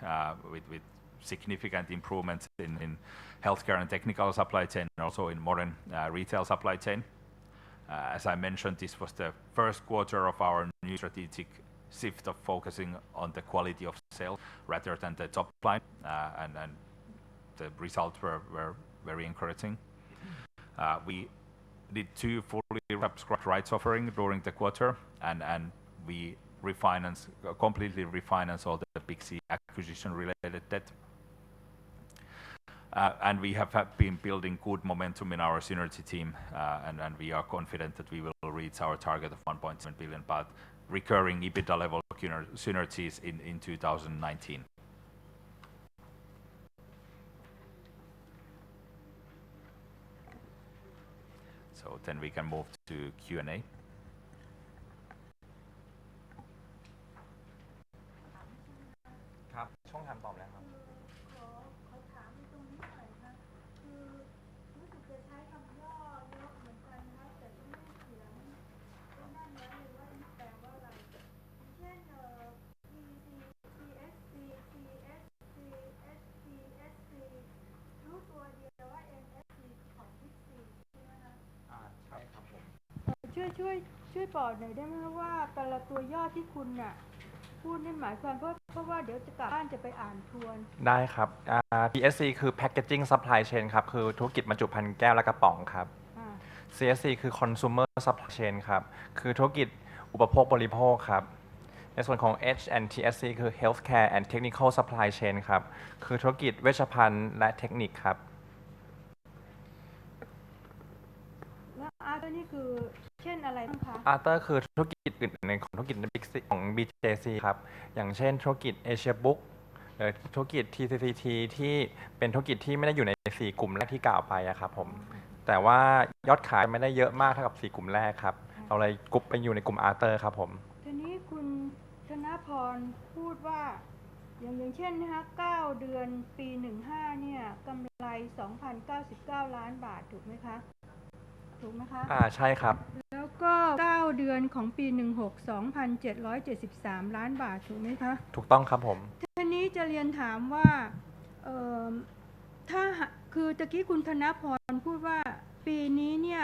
with significant improvements in healthcare and technical supply chain, and also in modern retail supply chain. As I mentioned, this was the first quarter of our new strategic shift of focusing on the quality of sales rather than the top line, and the results were very encouraging. We did 2 fully subscribed rights offering during the quarter, and we completely refinanced all the BERLI acquisition related debt. And we have been building good momentum in our synergy team, and we are confident that we will reach our target of 1.7 billion baht recurring EBITDA level synergies in 2019. So then we can move to Q&A. ครับช่องถามตอบแล้วครับ ขอถามในตรงนี้หน่อยนะคือรู้สึกจะใช้คำย่อเยอะเหมือนกันนะแต่ก็ไม่เขียนก็นั่นไว้เลยว่าแปลว่าอะไรเช่นPCSC CSC SCSC รู้ตัวเดียวว่า NSC ของ BERLI ใช่ไหมคะใช่ครับผมช่วยบอกหน่อยได้ไหมว่าแต่ละตัวย่อที่คุณน่ะพูดนี่หมายความเพราะว่าเดี๋ยวจะกลับบ้านจะไปอ่านทวนได้ครับPSC คือ Packaging Supply Chain ครับคือธุรกิจบรรจุภัณฑ์แก้วและกระป๋องครับ CSC คือ Consumer Supply Chain ครับคือธุรกิจอุปโภคบริโภคครับ ในส่วนของ H and TSC คือ Healthcare and Technical Supply Chain ครับคือธุรกิจเวชภัณฑ์และเทคนิคครับ แล้วอาร์ตนี่คือเช่นอะไรบ้างคะ Other คือธุรกิจอื่นๆของธุรกิจ ของ BJC ครับอย่างเช่นธุรกิจ Asia Book หรือธุรกิจ TCCT ที่เป็นธุรกิจที่ไม่ได้อยู่ใน4กลุ่มแรกที่กล่าวไปอะครับผมแต่ว่ายอดขายไม่ได้เยอะมากเท่ากับ4กลุ่มแรกครับเราเลยกลุ่มไปอยู่ในกลุ่ม Other ครับผม ทีนี้คุณธนพรพูดว่าอย่างเช่นนะคะ9เดือนปี15เนี่ยกำไร 2,099 ล้านบาทถูกไหมคะใช่ครับแล้วก็9เดือนของปี16 2,773 ล้านบาทถูกไหมคะถูกต้องครับผมทีนี้จะเรียนถามว่าถ้าคือตะกี้คุณธนพรพูดว่าปีนี้เนี่ย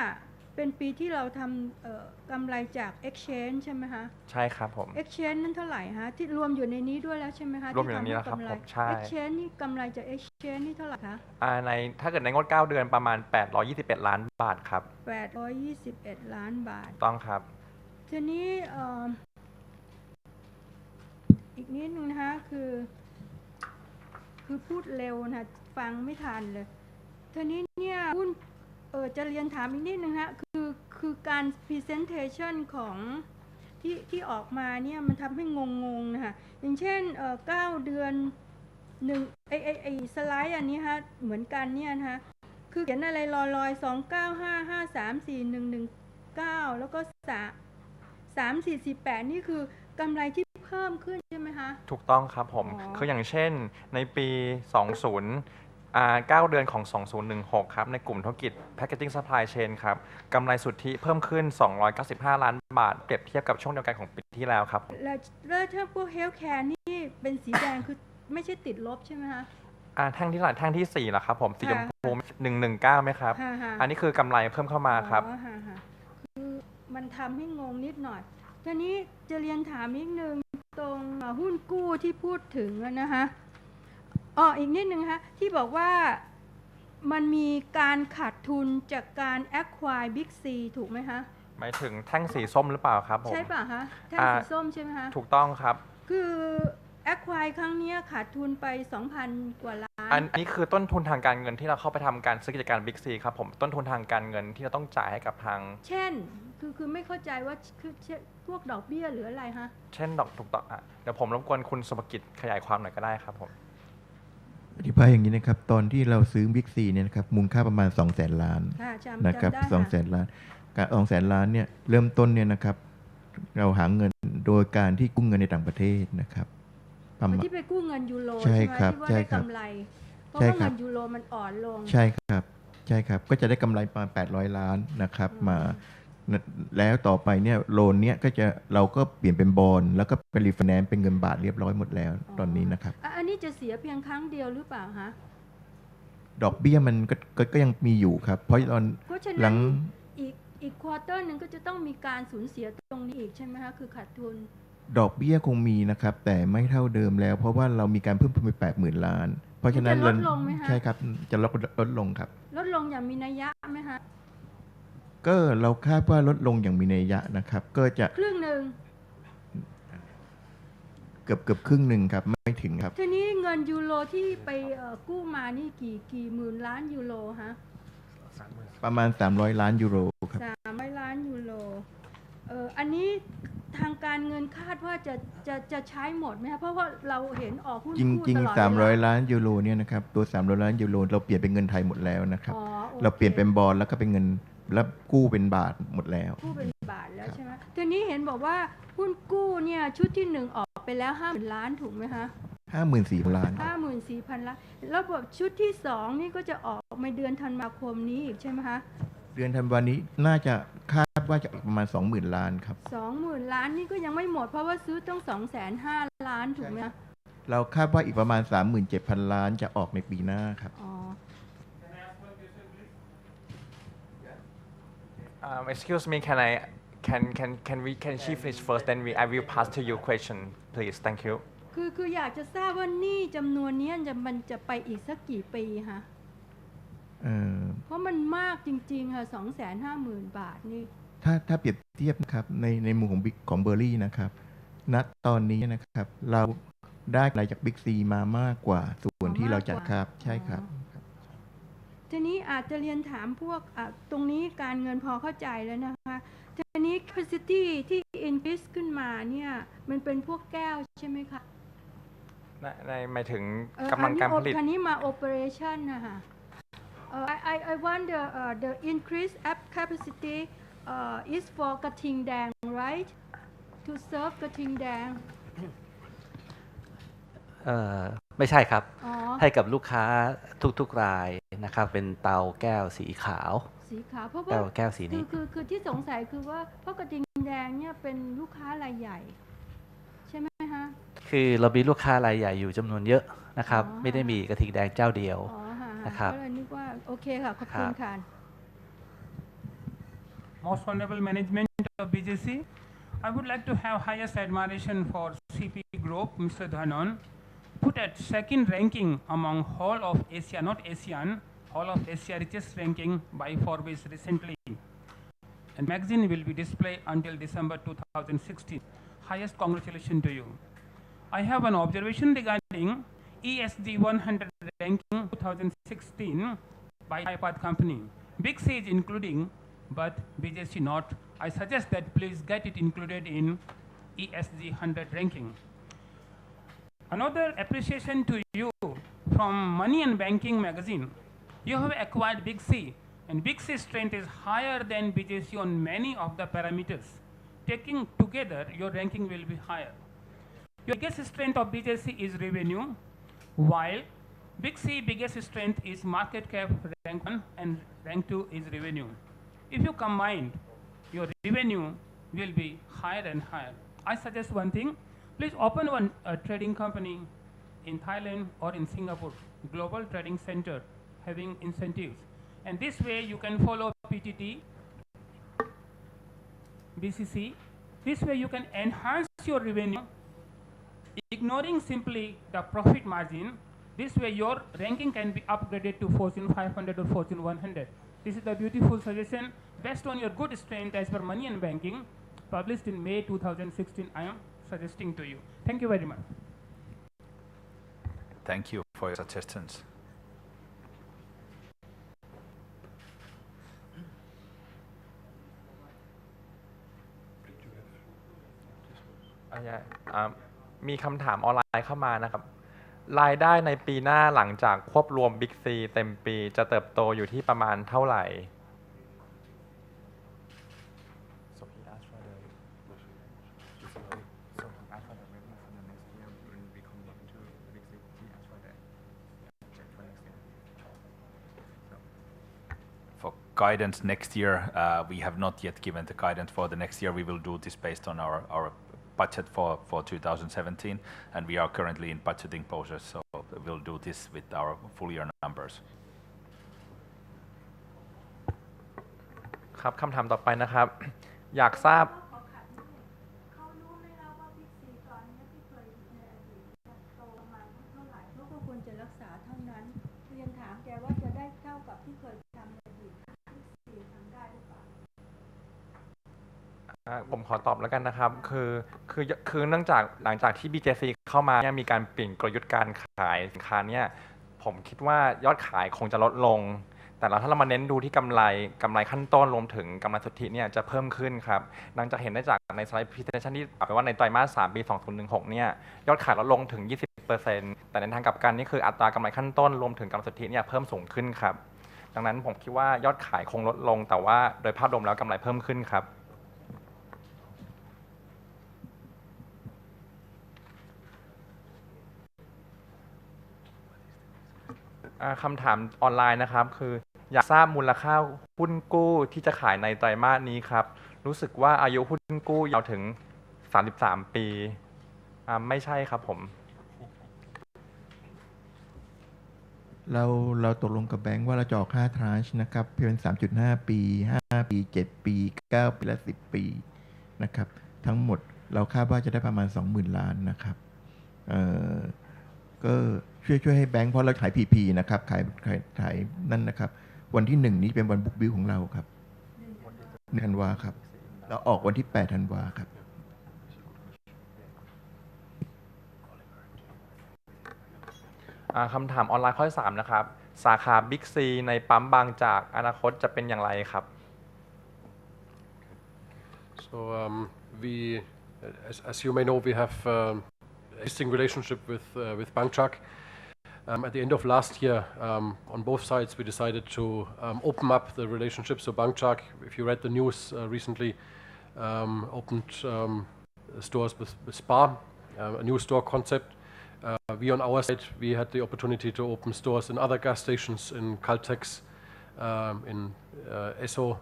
เป็นปีที่เราทำกำไรจาก exchange ใช่ไหมคะใช่ครับผม exchange นั้นเท่าไหร่ฮะที่รวมอยู่ในนี้ด้วยแล้วใช่ไหมคะรวมอยู่ในนี้แล้วครับผมใช่ exchange นี่กำไรจาก exchange นี่เท่าไหร่คะในถ้าเกิดในงวด9เดือนประมาณ821ล้านบาทครับ821ล้านบาทต้องครับทีนี้อีกนิดนึงนะคะคือพูดเร็วนะฟังไม่ทันเลยทีนี้เนี่ยหุ้นจะเรียนถามอีกนิดนึงนะคือการ presentation ของที่ออกมาเนี่ยมันทำให้งงๆนะคะอย่างเช่น9เดือน1ไอสไลด์อันนี้ฮะเหมือนกันเนี่ยนะคะคือเขียนอะไรลอย2955341119แล้วก็3448นี่คือกำไรที่เพิ่มขึ้นใช่ไหมคะถูกต้องครับผมคืออย่างเช่นในปี9เดือนของ2016ครับในกลุ่มธุรกิจ Packaging Supply Chain ครับกำไรสุทธิเพิ่มขึ้น295ล้านบาทเปรียบเทียบกับช่วงเดียวกันของปีที่แล้วครับแล้วถ้าพวก Healthcare นี่เป็นสีแดงคือไม่ใช่ติดลบใช่ไหมคะแท่งที่แท่งที่4ล่ะครับผมสีชมพู119ไหมครับอันนี้คือกำไรเพิ่มเข้ามาครับคือมันทำให้งงนิดหน่อยทีนี้จะเรียนถามนิดนึงตรงหุ้นกู้ที่พูดถึงนะคะอีกนิดนึงคะที่บอกว่ามันมีการขาดทุนจากการ acquire Big C ถูกไหมคะหมายถึงแท่งสีส้มหรือเปล่าครับผมใช่ป่ะคะแท่งสีส้มใช่ไหมคะถูกต้องครับคือ acquire ครั้งนี้ขาดทุนไป 2,000 กว่าล้านอันนี้คือต้นทุนทางการเงินที่เราเข้าไปทำการซื้อกิจการ Big C ครับผมต้นทุนทางการเงินที่เราต้องจ่ายให้กับทางเช่นคือไม่เข้าใจว่าคือพวกดอกเบี้ยหรืออะไรฮะเช่นถูกต้องเดี๋ยวผมรบกวนคุณสุภกิจขยายความหน่อยก็ได้ครับผมอธิบายอย่างนี้นะครับตอนที่เราซื้อบิ๊กซีเนี่ยนะครับมูลค่าประมาณ 200,000 ล้านนะครับ200,000 ล้านการ200,000 ล้านเนี่ยเริ่มต้นเนี่ยนะครับเราหาเงินโดยการที่กู้เงินในต่างประเทศนะครับที่ไปกู้เงินยูโรใช่ครับใช่ครับเพราะว่าเงินยูโรมันอ่อนลงใช่ครับก็จะได้กำไรประมาณ800 ล้านนะครับมาแล้วต่อไปเนี่ยโลนเนี้ยเราก็เปลี่ยนเป็นบอนด์แล้วก็เป็นรีไฟแนนซ์เป็นเงินบาทเรียบร้อยหมดแล้วตอนนี้นะครับอันนี้จะเสียเพียงครั้งเดียวหรือเปล่าฮะดอกเบี้ยมันก็ยังมีอยู่ครับเพราะตอนหลังอีกควอเตอร์นึงก็จะต้องมีการสูญเสียตรงนี้อีกใช่ไหมคะคือขาดทุนดอกเบี้ยคงมีนะครับแต่ไม่เท่าเดิมแล้วเพราะว่าเรามีการเพิ่มทุนไป 80,000 ล้านเพราะฉะนั้นลดลงไหมคะใช่ครับจะลดลงครับลดลงอย่างมีนัยยะไหมคะก็เราคาดว่าลดลงอย่างมีนัยยะนะครับก็จะครึ่งหนึ่งเกือบครึ่งหนึ่งครับไม่ถึงครับทีนี้เงินยูโรที่ไปกู้มานี่กี่หมื่นล้านยูโรฮะประมาณ300 ล้านยูโรครับ300 ล้านยูโรอันนี้ทางการเงินคาดว่าจะใช้หมดไหมคะเพราะว่าเราเห็นออกหุ้นกู้ตลอดจริง300 ล้านยูโรเนี่ยนะครับตัว300 ล้านยูโรเราเปลี่ยนเป็นเงินไทยหมดแล้วนะครับเราเปลี่ยนเป็นบอนด์แล้วก็เป็นเงินแล้วกู้เป็นบาทหมดแล้วกู้เป็นบาทแล้วใช่ไหมทีนี้เห็นบอกว่าหุ้นกู้เนี่ยชุดที่1ออกไปแล้ว 50,000 ล้านถูกไหมคะ54,000 ล้าน54,000 ล้านแล้วแบบชุดที่2นี่ก็จะออกในเดือนธันวาคมนี้อีกใช่ไหมคะเดือนธันวาคมนี้น่าจะคาดว่าจะประมาณ 20,000 ล้านครับ 20,000 ล้านนี่ก็ยังไม่หมดเพราะว่าซื้อต้อง 250,000 ล้านถูกไหมคะเราคาดว่าอีกประมาณ 37,000 ล้านจะออกในปีหน้าครับexcuse me can she finish first then I will pass to you question please thank you คืออยากจะทราบว่าหนี้จำนวนนี้มันจะไปอีกสักกี่ปีคะเพราะมันมากจริงๆค่ะ 250,000 บาทนี่ถ้าเปรียบเทียบนะครับในมุมของBERLIนะครับ ณตอนนี้นะครับเราได้อะไรจากบิ๊กซีมามากกว่าส่วนที่เราจัดครับใช่ครับ ทีนี้อาจจะเรียนถามพวกตรงนี้การเงินพอเข้าใจแล้วนะคะทีนี้ capacity ที่ increase ขึ้นมาเนี่ยมันเป็นพวกแก้วใช่ไหมคะในหมายถึงกำลังการผลิตคันนี้มา operation นะคะ I want the increase capacity is for กระทิงแดง right to serve กระทิงแดงไม่ใช่ครับให้กับลูกค้าทุกๆรายนะครับเป็นเตาแก้วสีขาวเพราะว่าแก้วสีนี้คือที่สงสัยคือว่าเพราะกระทิงแดงเนี่ยเป็นลูกค้ารายใหญ่ใช่ไหมคะคือเรามีลูกค้ารายใหญ่อยู่จำนวนเยอะนะครับไม่ได้มีกระทิงแดงเจ้าเดียวนะครับก็เลยนึกว่าโอเคค่ะขอบคุณค่ะ Most honorable management of BJC, I would like to have highest admiration for CP Group, Mr. Dhanon, put at second ranking among whole of Asia, not ASEAN, whole of Asia richest ranking by Forbes recently. And magazine will be displayed until December 2016. Highest congratulations to you. I have an observation regarding ESG 100 ranking 2016 by iPad company. Big C is including, but BJC not. I suggest that please get it included in ESG 100 ranking. Another appreciation to you from Money and Banking magazine. You have acquired Big C, and Big C's strength is higher than BJC on many of the parameters. Taking together, your ranking will be higher. Your biggest strength of BJC is revenue, while Big C biggest strength is market cap, rank 1, and rank 2 is revenue. If you combine, your revenue will be higher and higher. I suggest one thing. Please open one trading company in Thailand or in Singapore, global trading center having incentives. And this way you can follow PTT, BCC. This way you can enhance your revenue, ignoring simply the profit margin. This way your ranking can be upgraded to Fortune 500 or Fortune 100. This is the beautiful suggestion based on your good strength as per Money and Banking, published in May 2016. I am suggesting to you. Thank you very much. Thank you for your suggestions. Yeah. มีคำถามออนไลน์เข้ามานะครับรายได้ในปีหน้าหลังจากควบรวม Big C เต็มปีจะเติบโตอยู่ที่ประมาณเท่าไหร่ For guidance next year, we have not yet given the guidance for the next year. We will do this based on our budget for 2017, and we are currently in budgeting process, so we'll do this with our full year numbers. ครับคำถามต่อไปนะครับอยากทราบเขารู้ไหมครับว่าบิ๊กซีตอนนี้ที่เคยในอดีตโตประมาณเท่าไหร่เขาก็ควรจะรักษาเท่านั้นเรียนถามแกว่าจะได้เท่ากับที่เคยทำในอดีตบิ๊กซีทำได้หรือเปล่าผมขอตอบแล้วกันนะครับคือเนื่องจากหลังจากที่ BJC เข้ามาเนี่ยมีการเปลี่ยนกลยุทธ์การขายสินค้าเนี่ยผมคิดว่ายอดขายคงจะลดลงแต่ถ้าเรามาเน้นดูที่กำไรขั้นต้นรวมถึงกำไรสุทธิเนี่ยจะเพิ่มขึ้นครับดังจากเห็นได้จากในสไลด์ presentation ที่บอกว่าในไตรมาส 3 ปี 2016 เนี่ยยอดขายลดลงถึง 20% แต่ในทางกลับกันนี่คืออัตรากำไรขั้นต้นรวมถึงกำไรสุทธิเนี่ยเพิ่มสูงขึ้นครับดังนั้นผมคิดว่ายอดขายคงลดลงแต่ว่าโดยภาพรวมแล้วกำไรเพิ่มขึ้นครับคำถามออนไลน์นะครับคืออยากทราบมูลค่าหุ้นกู้ที่จะขายในไตรมาสนี้ครับรู้สึกว่าอายุหุ้นกู้ยาวถึง33ปีไม่ใช่ครับผมเราตกลงกับแบงก์ว่าเราจะออก5 tranche นะครับเป็น 3.5 ปี5 ปี7 ปี9 ปีและ10 ปีนะครับทั้งหมดเราคาดว่าจะได้ประมาณ 20,000 ล้านนะครับก็ช่วยให้แบงก์เพราะเราขาย PP นะครับขายนั่นนะครับวันที่1นี้เป็นวันบุ๊กบิลของเราครับธันวาครับเราออกวันที่8ธันวาครับ คำถามออนไลน์ข้อที่3นะครับสาขาบิ๊กซีในปั๊มบางจากอนาคตจะเป็นอย่างไรครับ So we, as you may know, we have existing relationship with BangJack. At the end of last year, on both sides, we decided to open up the relationship. So BangJack, if you read the news recently, opened stores with Spa, a new store concept. We on our side, we had the opportunity to open stores in other gas stations in Caltex, in Esso,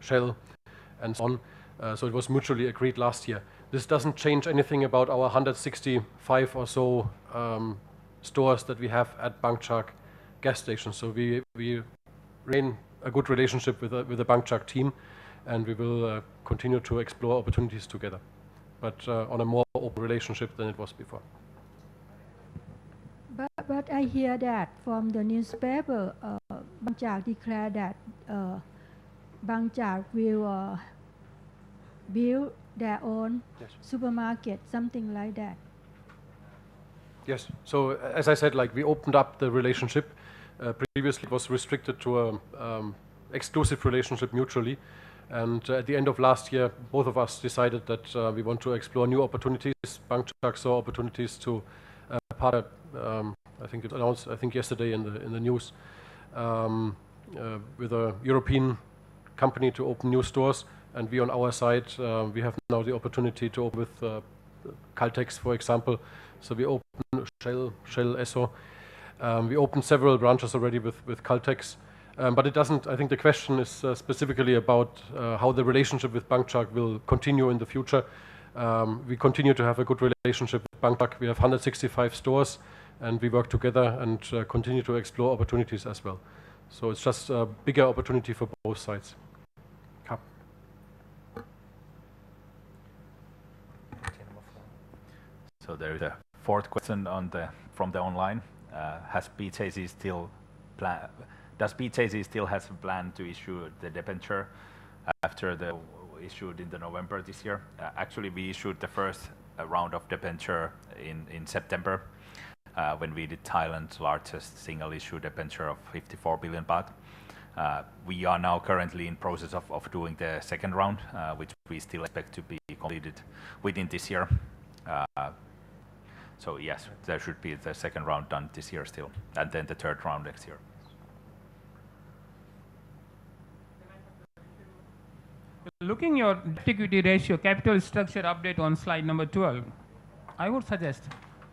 Shell, and so on. So it was mutually agreed last year. This doesn't change anything about our 165 or so stores that we have at BangJack gas stations. So we remain a good relationship with the BangJack team, and we will continue to explore opportunities together, but on a more open relationship than it was before. But I hear that from the newspaper, BangJack declared that BangJack will build their own supermarket, something like that. Yes. So as I said, like we opened up the relationship. Previously, it was restricted to a exclusive relationship mutually. And at the end of last year, both of us decided that we want to explore new opportunities. BangJack saw opportunities to partner. I think it announced, I think yesterday in the news, with a European company to open new stores. And we on our side, we have now the opportunity to open with Caltex, for example. So we opened Shell, Esso. We opened several branches already with Caltex. But it doesn't, I think the question is specifically about how the relationship with BangJack will continue in the future. We continue to have a good relationship with BangJack. We have 165 stores, and we work together and continue to explore opportunities as well. So it's just a bigger opportunity for both sides. So there is a fourth question from the online. Does BJC still has a plan to issue the debenture after the issued in the November this year? Actually, we issued the first round of debenture in September when we did Thailand's largest single issue debenture of 54 billion baht. We are now currently in process of doing the second round, which we still expect to be completed within this year. So yes, there should be the second round done this year still, and then the third round next year. Looking your equity ratio capital structure update on slide number 12, I would suggest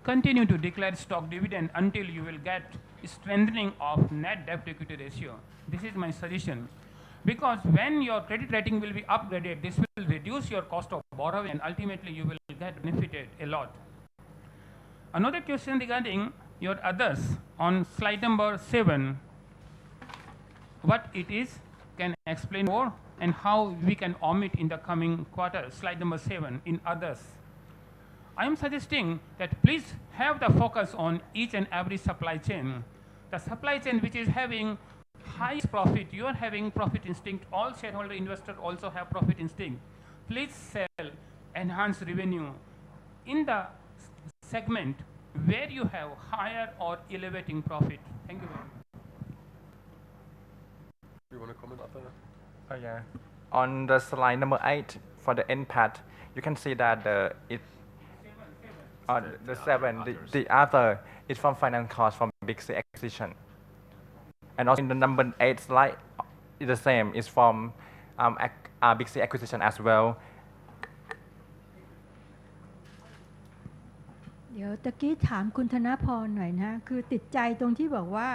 continue to declare stock dividend until you will get strengthening of net debt equity ratio. This is my suggestion, because when your credit rating will be upgraded, this will reduce your cost of borrowing and ultimately you will get benefited a lot. Another question regarding your others on slide number 7, what it is, can explain more, and how we can omit in the coming quarter. Slide number 7 in others. I am suggesting that please have the focus on each and every supply chain. The supply chain which is having high profit, you are having profit instinct, all shareholder investors also have profit instinct. Please sell, enhance revenue in the segment where you have higher or elevating profit. Thank you very much. You want to comment after that? Yeah. On the slide number 8 for the NPAT, you can see that the 7, the other is from finance cost from Big C acquisition. And also in the number 8 slide, it's the same, it's from Big C acquisition as well. เดี๋ยวตะกี้ถามคุณธนพรหน่อยนะคือติดใจตรงที่บอกว่า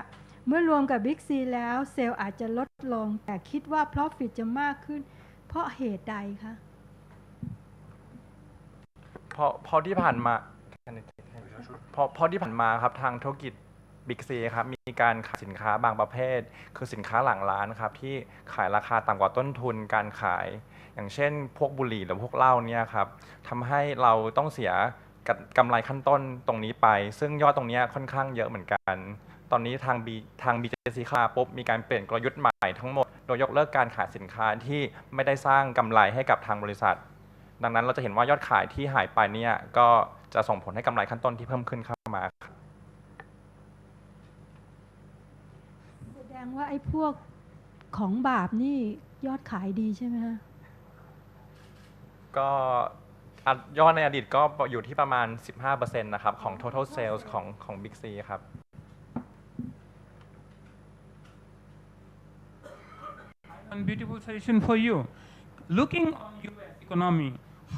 เมื่อรวมกับ Big C แล้วเซลล์อาจจะลดลงแต่คิดว่า Profit จะมากขึ้นเพราะเหตุใดคะพอที่ผ่านมาพอที่ผ่านมาครับทางธุรกิจ Big C ครับมีการขายสินค้าบางประเภทคือสินค้าหลังร้านครับที่ขายราคาต่ำกว่าต้นทุนการขายอย่างเช่นพวกบุหรี่หรือพวกเหล้าเนี่ยครับทำให้เราต้องเสียกำไรขั้นต้นตรงนี้ไปซึ่งยอดตรงนี้ค่อนข้างเยอะเหมือนกันตอนนี้ทาง BJC เข้ามาปุ๊บมีการเปลี่ยนกลยุทธ์ใหม่ทั้งหมดโดยยกเลิกการขายสินค้าที่ไม่ได้สร้างกำไรให้กับทางบริษัทดังนั้นเราจะเห็นว่ายอดขายที่หายไปเนี่ยก็จะส่งผลให้กำไรขั้นต้นที่เพิ่มขึ้นเข้ามา งว่าไอ้พวกของบาปนี่ยอดขายดีใช่ไหมฮะก็ยอดในอดีตก็อยู่ที่ประมาณ 15% นะครับของ total sales ของ Big C ครับ One beautiful suggestion for you. Looking on US economy,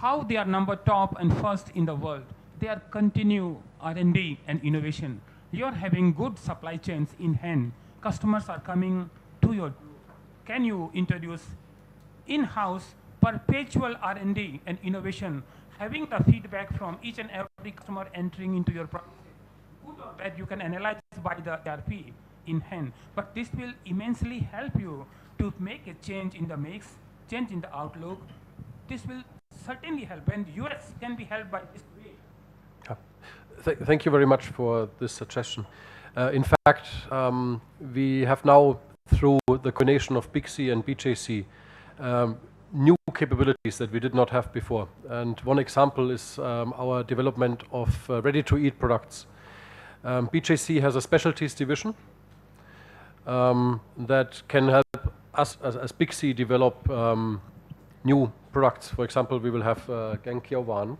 how they are number top and first in the world. They are continue R&D and innovation. You are having good supply chains in hand. Customers are coming to your. Can you introduce in-house perpetual R&D and innovation, having the feedback from each and every customer entering into your product? Good or bad, you can analyze by the ERP in hand, but this will immensely help you to make a change in the mix, change in the outlook. This will certainly help, and US can be helped by this way. Thank you very much for this suggestion. In fact, we have now, through the combination of Big C and BJC, new capabilities that we did not have before. And one example is our development of ready-to-eat products. BJC has a specialties division that can help us as Big C develop new products. For example, we will have Gang Kiao Wan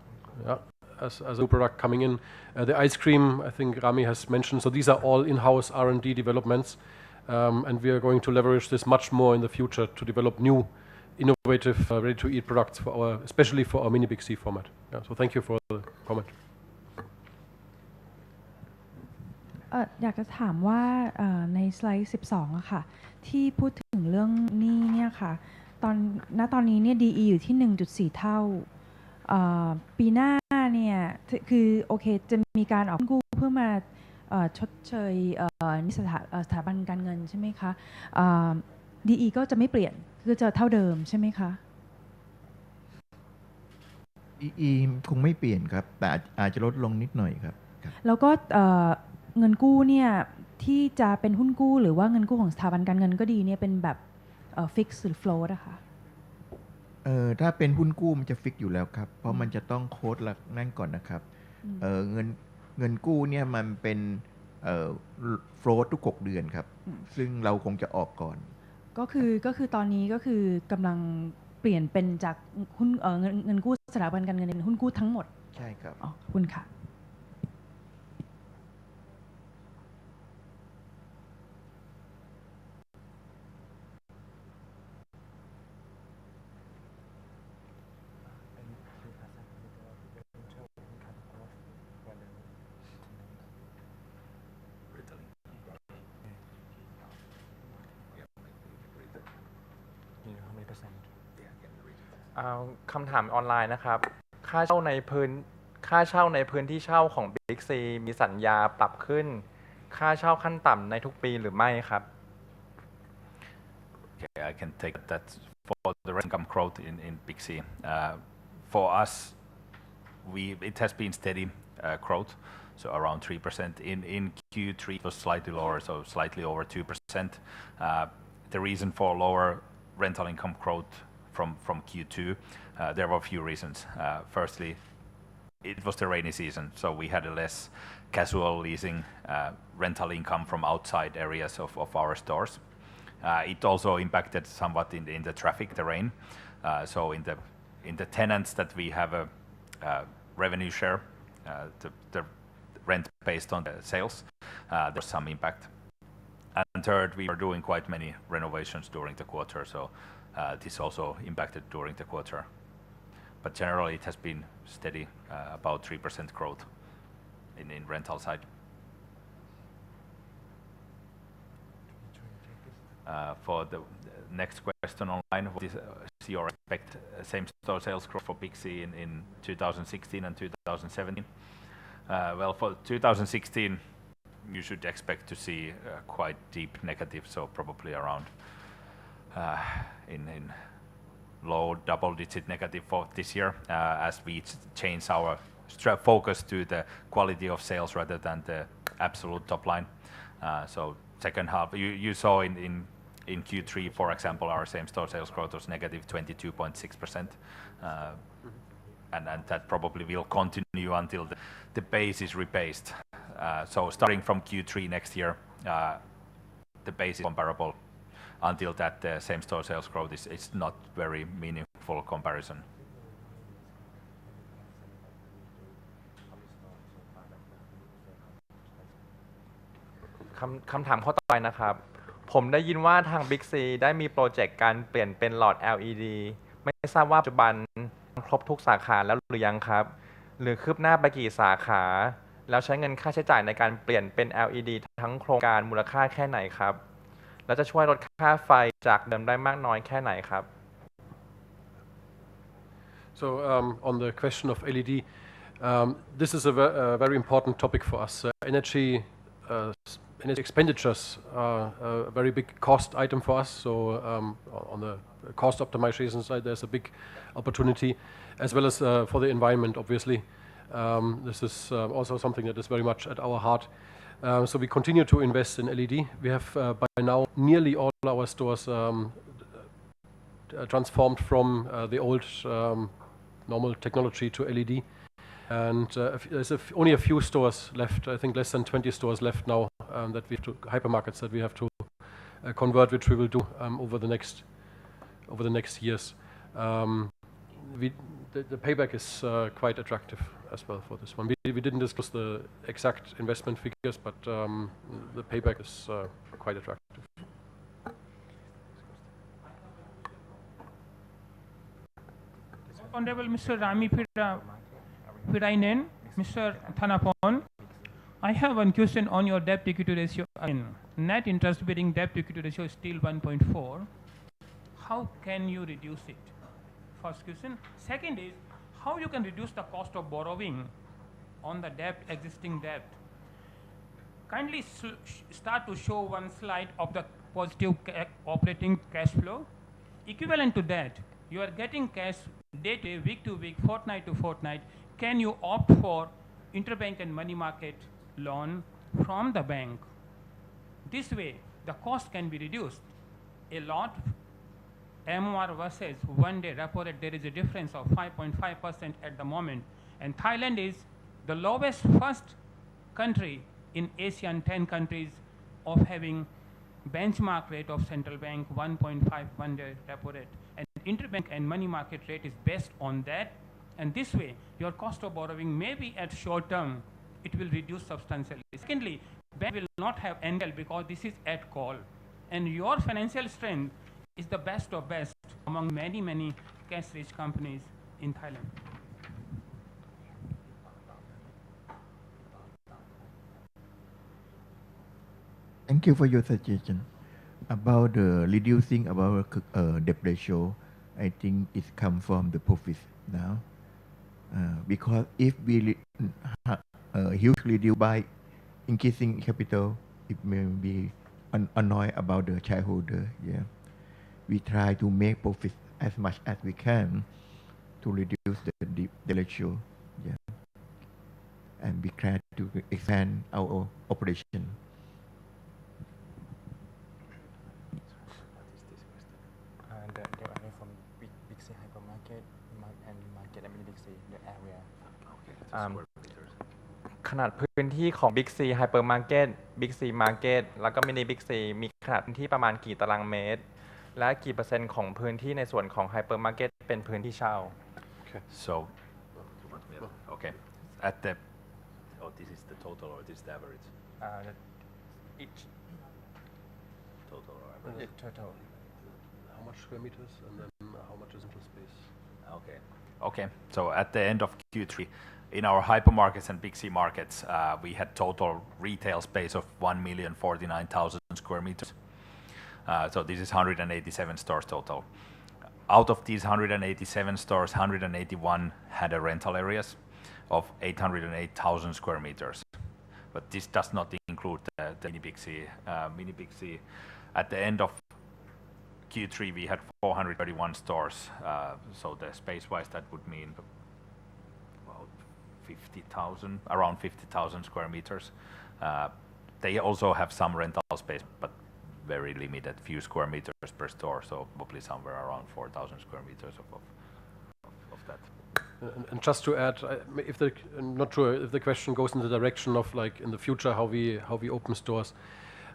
as a new product coming in. The ice cream, I think Rami has mentioned. So these are all in-house R&D developments, and we are going to leverage this much more in the future to develop new, innovative ready-to-eat products for our, especially for our mini Big C format. Yeah, so thank you for the comment. อยากจะถามว่าในสไลด์12อะค่ะที่พูดถึงเรื่องหนี้เนี่ยค่ะตอนนี้เนี่ย DE อยู่ที่ 1.4 เท่าปีหน้าเนี่ยคือโอเคจะมีการออกกู้เพื่อมาชดเชยสถาบันการเงินใช่ไหมคะ DE ก็จะไม่เปลี่ยนคือจะเท่าเดิมใช่ไหมคะ DE คงไม่เปลี่ยนครับแต่อาจจะลดลงนิดหน่อยครับแล้วก็เงินกู้เนี่ยที่จะเป็นหุ้นกู้หรือว่าเงินกู้ของสถาบันการเงินก็ดีเนี่ยเป็นแบบฟิกซ์หรือ float อะค่ะถ้าเป็นหุ้นกู้มันจะฟิกอยู่แล้วครับเพราะมันจะต้องโค้ดหลักนั่นก่อนนะครับเงินกู้เนี่ยมันเป็นโฟลต์ทุก6เดือนครับซึ่งเราคงจะออกก่อนก็คือตอนนี้ก็คือกำลังเปลี่ยนเป็นจากหุ้นเงินกู้สถาบันการเงินเป็นหุ้นกู้ทั้งหมดใช่ครับอ๋อคุณค่ะคำถามออนไลน์นะครับค่าเช่าในพื้นที่เช่าของ Big C มีสัญญาปรับขึ้นค่าเช่าขั้นต่ำในทุกปีหรือไม่ครับ Okay, I can take that for the income growth in Big C. For us, it has been steady growth, so around 3%. In Q3 it was slightly lower, so slightly over 2%. The reason for lower rental income growth from Q2, there were a few reasons. Firstly, it was the rainy season, so we had a less casual leasing rental income from outside areas of our stores. It also impacted somewhat in the traffic, the rain. So in the tenants that we have a revenue share, the rent based on the sales, there's some impact. And third, we are doing quite many renovations during the quarter, so this also impacted during the quarter. But generally, it has been steady, about 3% growth in rental side. For the next question online, what is your expect same-store sales growth for Big C in 2016 and 2017? Well, for 2016, you should expect to see quite deep negative, so probably around in low double-digit negative for this year, as we change our focus to the quality of sales rather than the absolute top line. So second half, you saw in Q3, for example, our same-store sales growth was negative 22.6%, and that probably will continue until the base is rebased. So starting from Q3 next year, the base is comparable. Until that, the same-store sales growth is not very meaningful comparison. คำถามข้อต่อไปนะครับผมได้ยินว่าทาง Big C ได้มีโปรเจกต์การเปลี่ยนเป็นหลอด LED ไม่ทราบว่าปัจจุบันครบทุกสาขาแล้วหรือยังครับหรือคืบหน้าไปกี่สาขาแล้วใช้เงินค่าใช้จ่ายในการเปลี่ยนเป็น LED ทั้งโครงการมูลค่าแค่ไหนครับแล้วจะช่วยลดค่าไฟจากเดิมได้มากน้อยแค่ไหนครับ So on the question of LED, this is a very important topic for us. Energy expenditures are a very big cost item for us. So on the cost optimization side, there's a big opportunity, as well as for the environment, obviously. This is also something that is very much at our heart. So we continue to invest in LED. We have by now nearly all our stores transformed from the old normal technology to LED. And there's only a few stores left, I think less than 20 stores left now that we have to, hypermarkets that we have to convert, which we will do over the next years. The payback is quite attractive as well for this one. We didn't discuss the exact investment figures, but the payback is quite attractive. Honorable Mr. Rami Pirainen, Mr. Thanapon, I have one question on your debt equity ratio. Net interest bearing debt equity ratio is still 1.4. How can you reduce it? First question. Second is, how you can reduce the cost of borrowing on the debt, existing debt? Kindly start to show one slide of the positive operating cash flow. Equivalent to that, you are getting cash day to day, week to week, fortnight to fortnight. Can you opt for interbank and money market loan from the bank? This way, the cost can be reduced. A lot MOR versus one day repo rate, there is a difference of 5.5% at the moment. And Thailand is the lowest first country in ASEAN 10 countries of having benchmark rate of central bank 1.5 one day repo rate. And interbank and money market rate is based on that. And this way, your cost of borrowing may be at short term, it will reduce substantially. Secondly, bank will not have NL because this is at call. And your financial strength is the best of best among many, many cash-rich companies in Thailand. Thank you for your suggestion. About reducing our debt ratio, I think it comes from the profit now. Because if we hugely reduce by increasing capital, it may be annoyed about the shareholder. Yeah, we try to make profit as much as we can to reduce the ratio. Yeah, and we try to expand our operation. The area from Big C hypermarket and market and Big C the area ขนาดพื้นที่ของ Big C hypermarket Big C market แล้วก็ mini Big C มีขนาดพื้นที่ประมาณกี่ตารางเมตรและกี่เปอร์เซ็นต์ของพื้นที่ในส่วนของ hypermarket เป็นพื้นที่เช่า Okay. So, okay. At the this is the total or this is the average? Each Total or average? total. How much square meters and then how much is rental space? Okay. Okay. So at the end of Q3, in our hypermarkets and Big C markets, we had total retail space of 1,049,000 square meters. So this is 187 stores total. Out of these 187 stores, 181 had a rental areas of 808,000 square meters. But this does not include the mini Big C. Mini Big C, at the end of Q3, we had 431 stores. So the space-wise, that would mean about 50,000, around 50,000 square meters. They also have some rental space, but very limited, few square meters per store. So probably somewhere around 4,000 square meters of that. And just to add, I'm not sure if the question goes in the direction of like in the future how we open stores.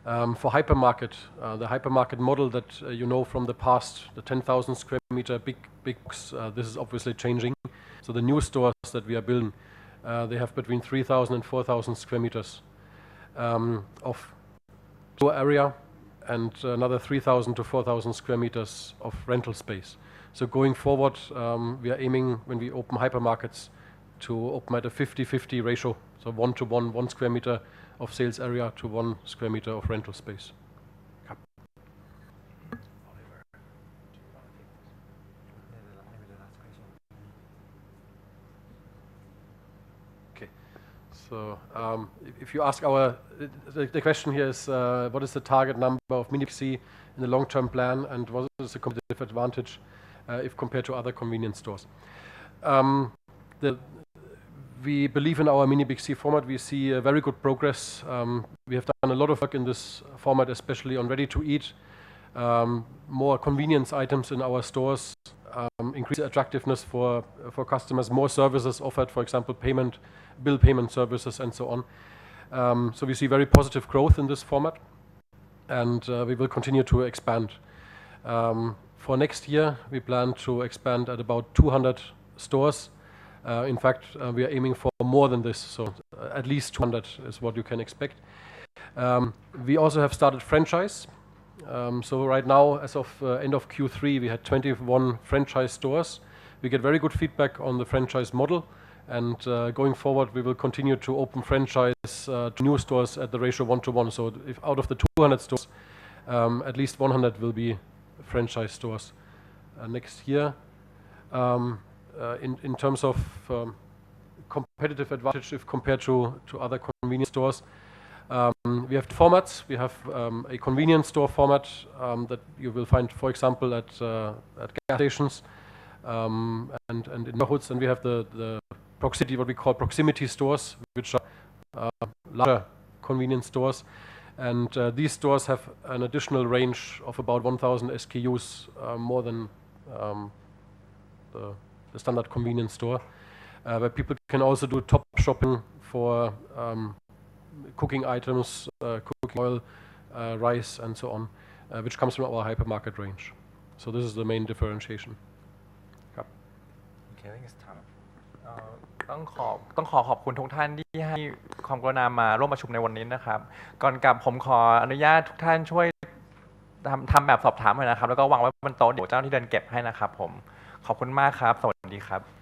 For hypermarket, the hypermarket model that you know from the past, the 10,000 square meter big box, this is obviously changing. So the new stores that we are building, they have between 3,000 and 4,000 square meters of store area and another 3,000 to 4,000 square meters of rental space. So going forward, we are aiming, when we open hypermarkets, to open at a 50-50 ratio, so 1 to 1, 1 square meter of sales area to 1 square meter of rental space. Okay, so if you ask the question here is what is the target number of mini BC in the long-term plan and what is the competitive advantage if compared to other convenience stores? We believe in our mini BC format. We see very good progress. We have done a lot of work in this format, especially on ready-to-eat, more convenience items in our stores, increase attractiveness for customers, more services offered, for example, bill payment services, and so on. So we see very positive growth in this format, and we will continue to expand. For next year, we plan to expand at about 200 stores. In fact, we are aiming for more than this, so at least 200 is what you can expect. We also have started franchise. So right now, as of end of Q3, we had 21 franchise stores. We get very good feedback on the franchise model, and going forward, we will continue to open franchise to new stores at the ratio 1 to 1. So if out of the 200 stores, at least 100 will be franchise stores next year. In terms of competitive advantage if compared to other convenience stores, we have formats. We have a convenience store format that you will find, for example, at gas stations and in neighborhoods, and we have the proximity, what we call proximity stores, which are larger convenience stores, and these stores have an additional range of about 1,000 SKUs, more than the standard convenience store, where people can also do top shopping for cooking items, cooking oil, rice, and so on, which comes from our hypermarket range. So this is the main differentiation. Okay, I think it's time. ต้องขอขอบคุณทุกท่านที่ให้ความกรุณามาร่วมประชุมในวันนี้นะครับก่อนกลับผมขออนุญาตทุกท่านช่วยทำแบบสอบถามหน่อยนะครับแล้วก็วางไว้บนโต๊ะเดี๋ยวเจ้าที่เดินเก็บให้นะครับผมขอบคุณมากครับสวัสดีครับ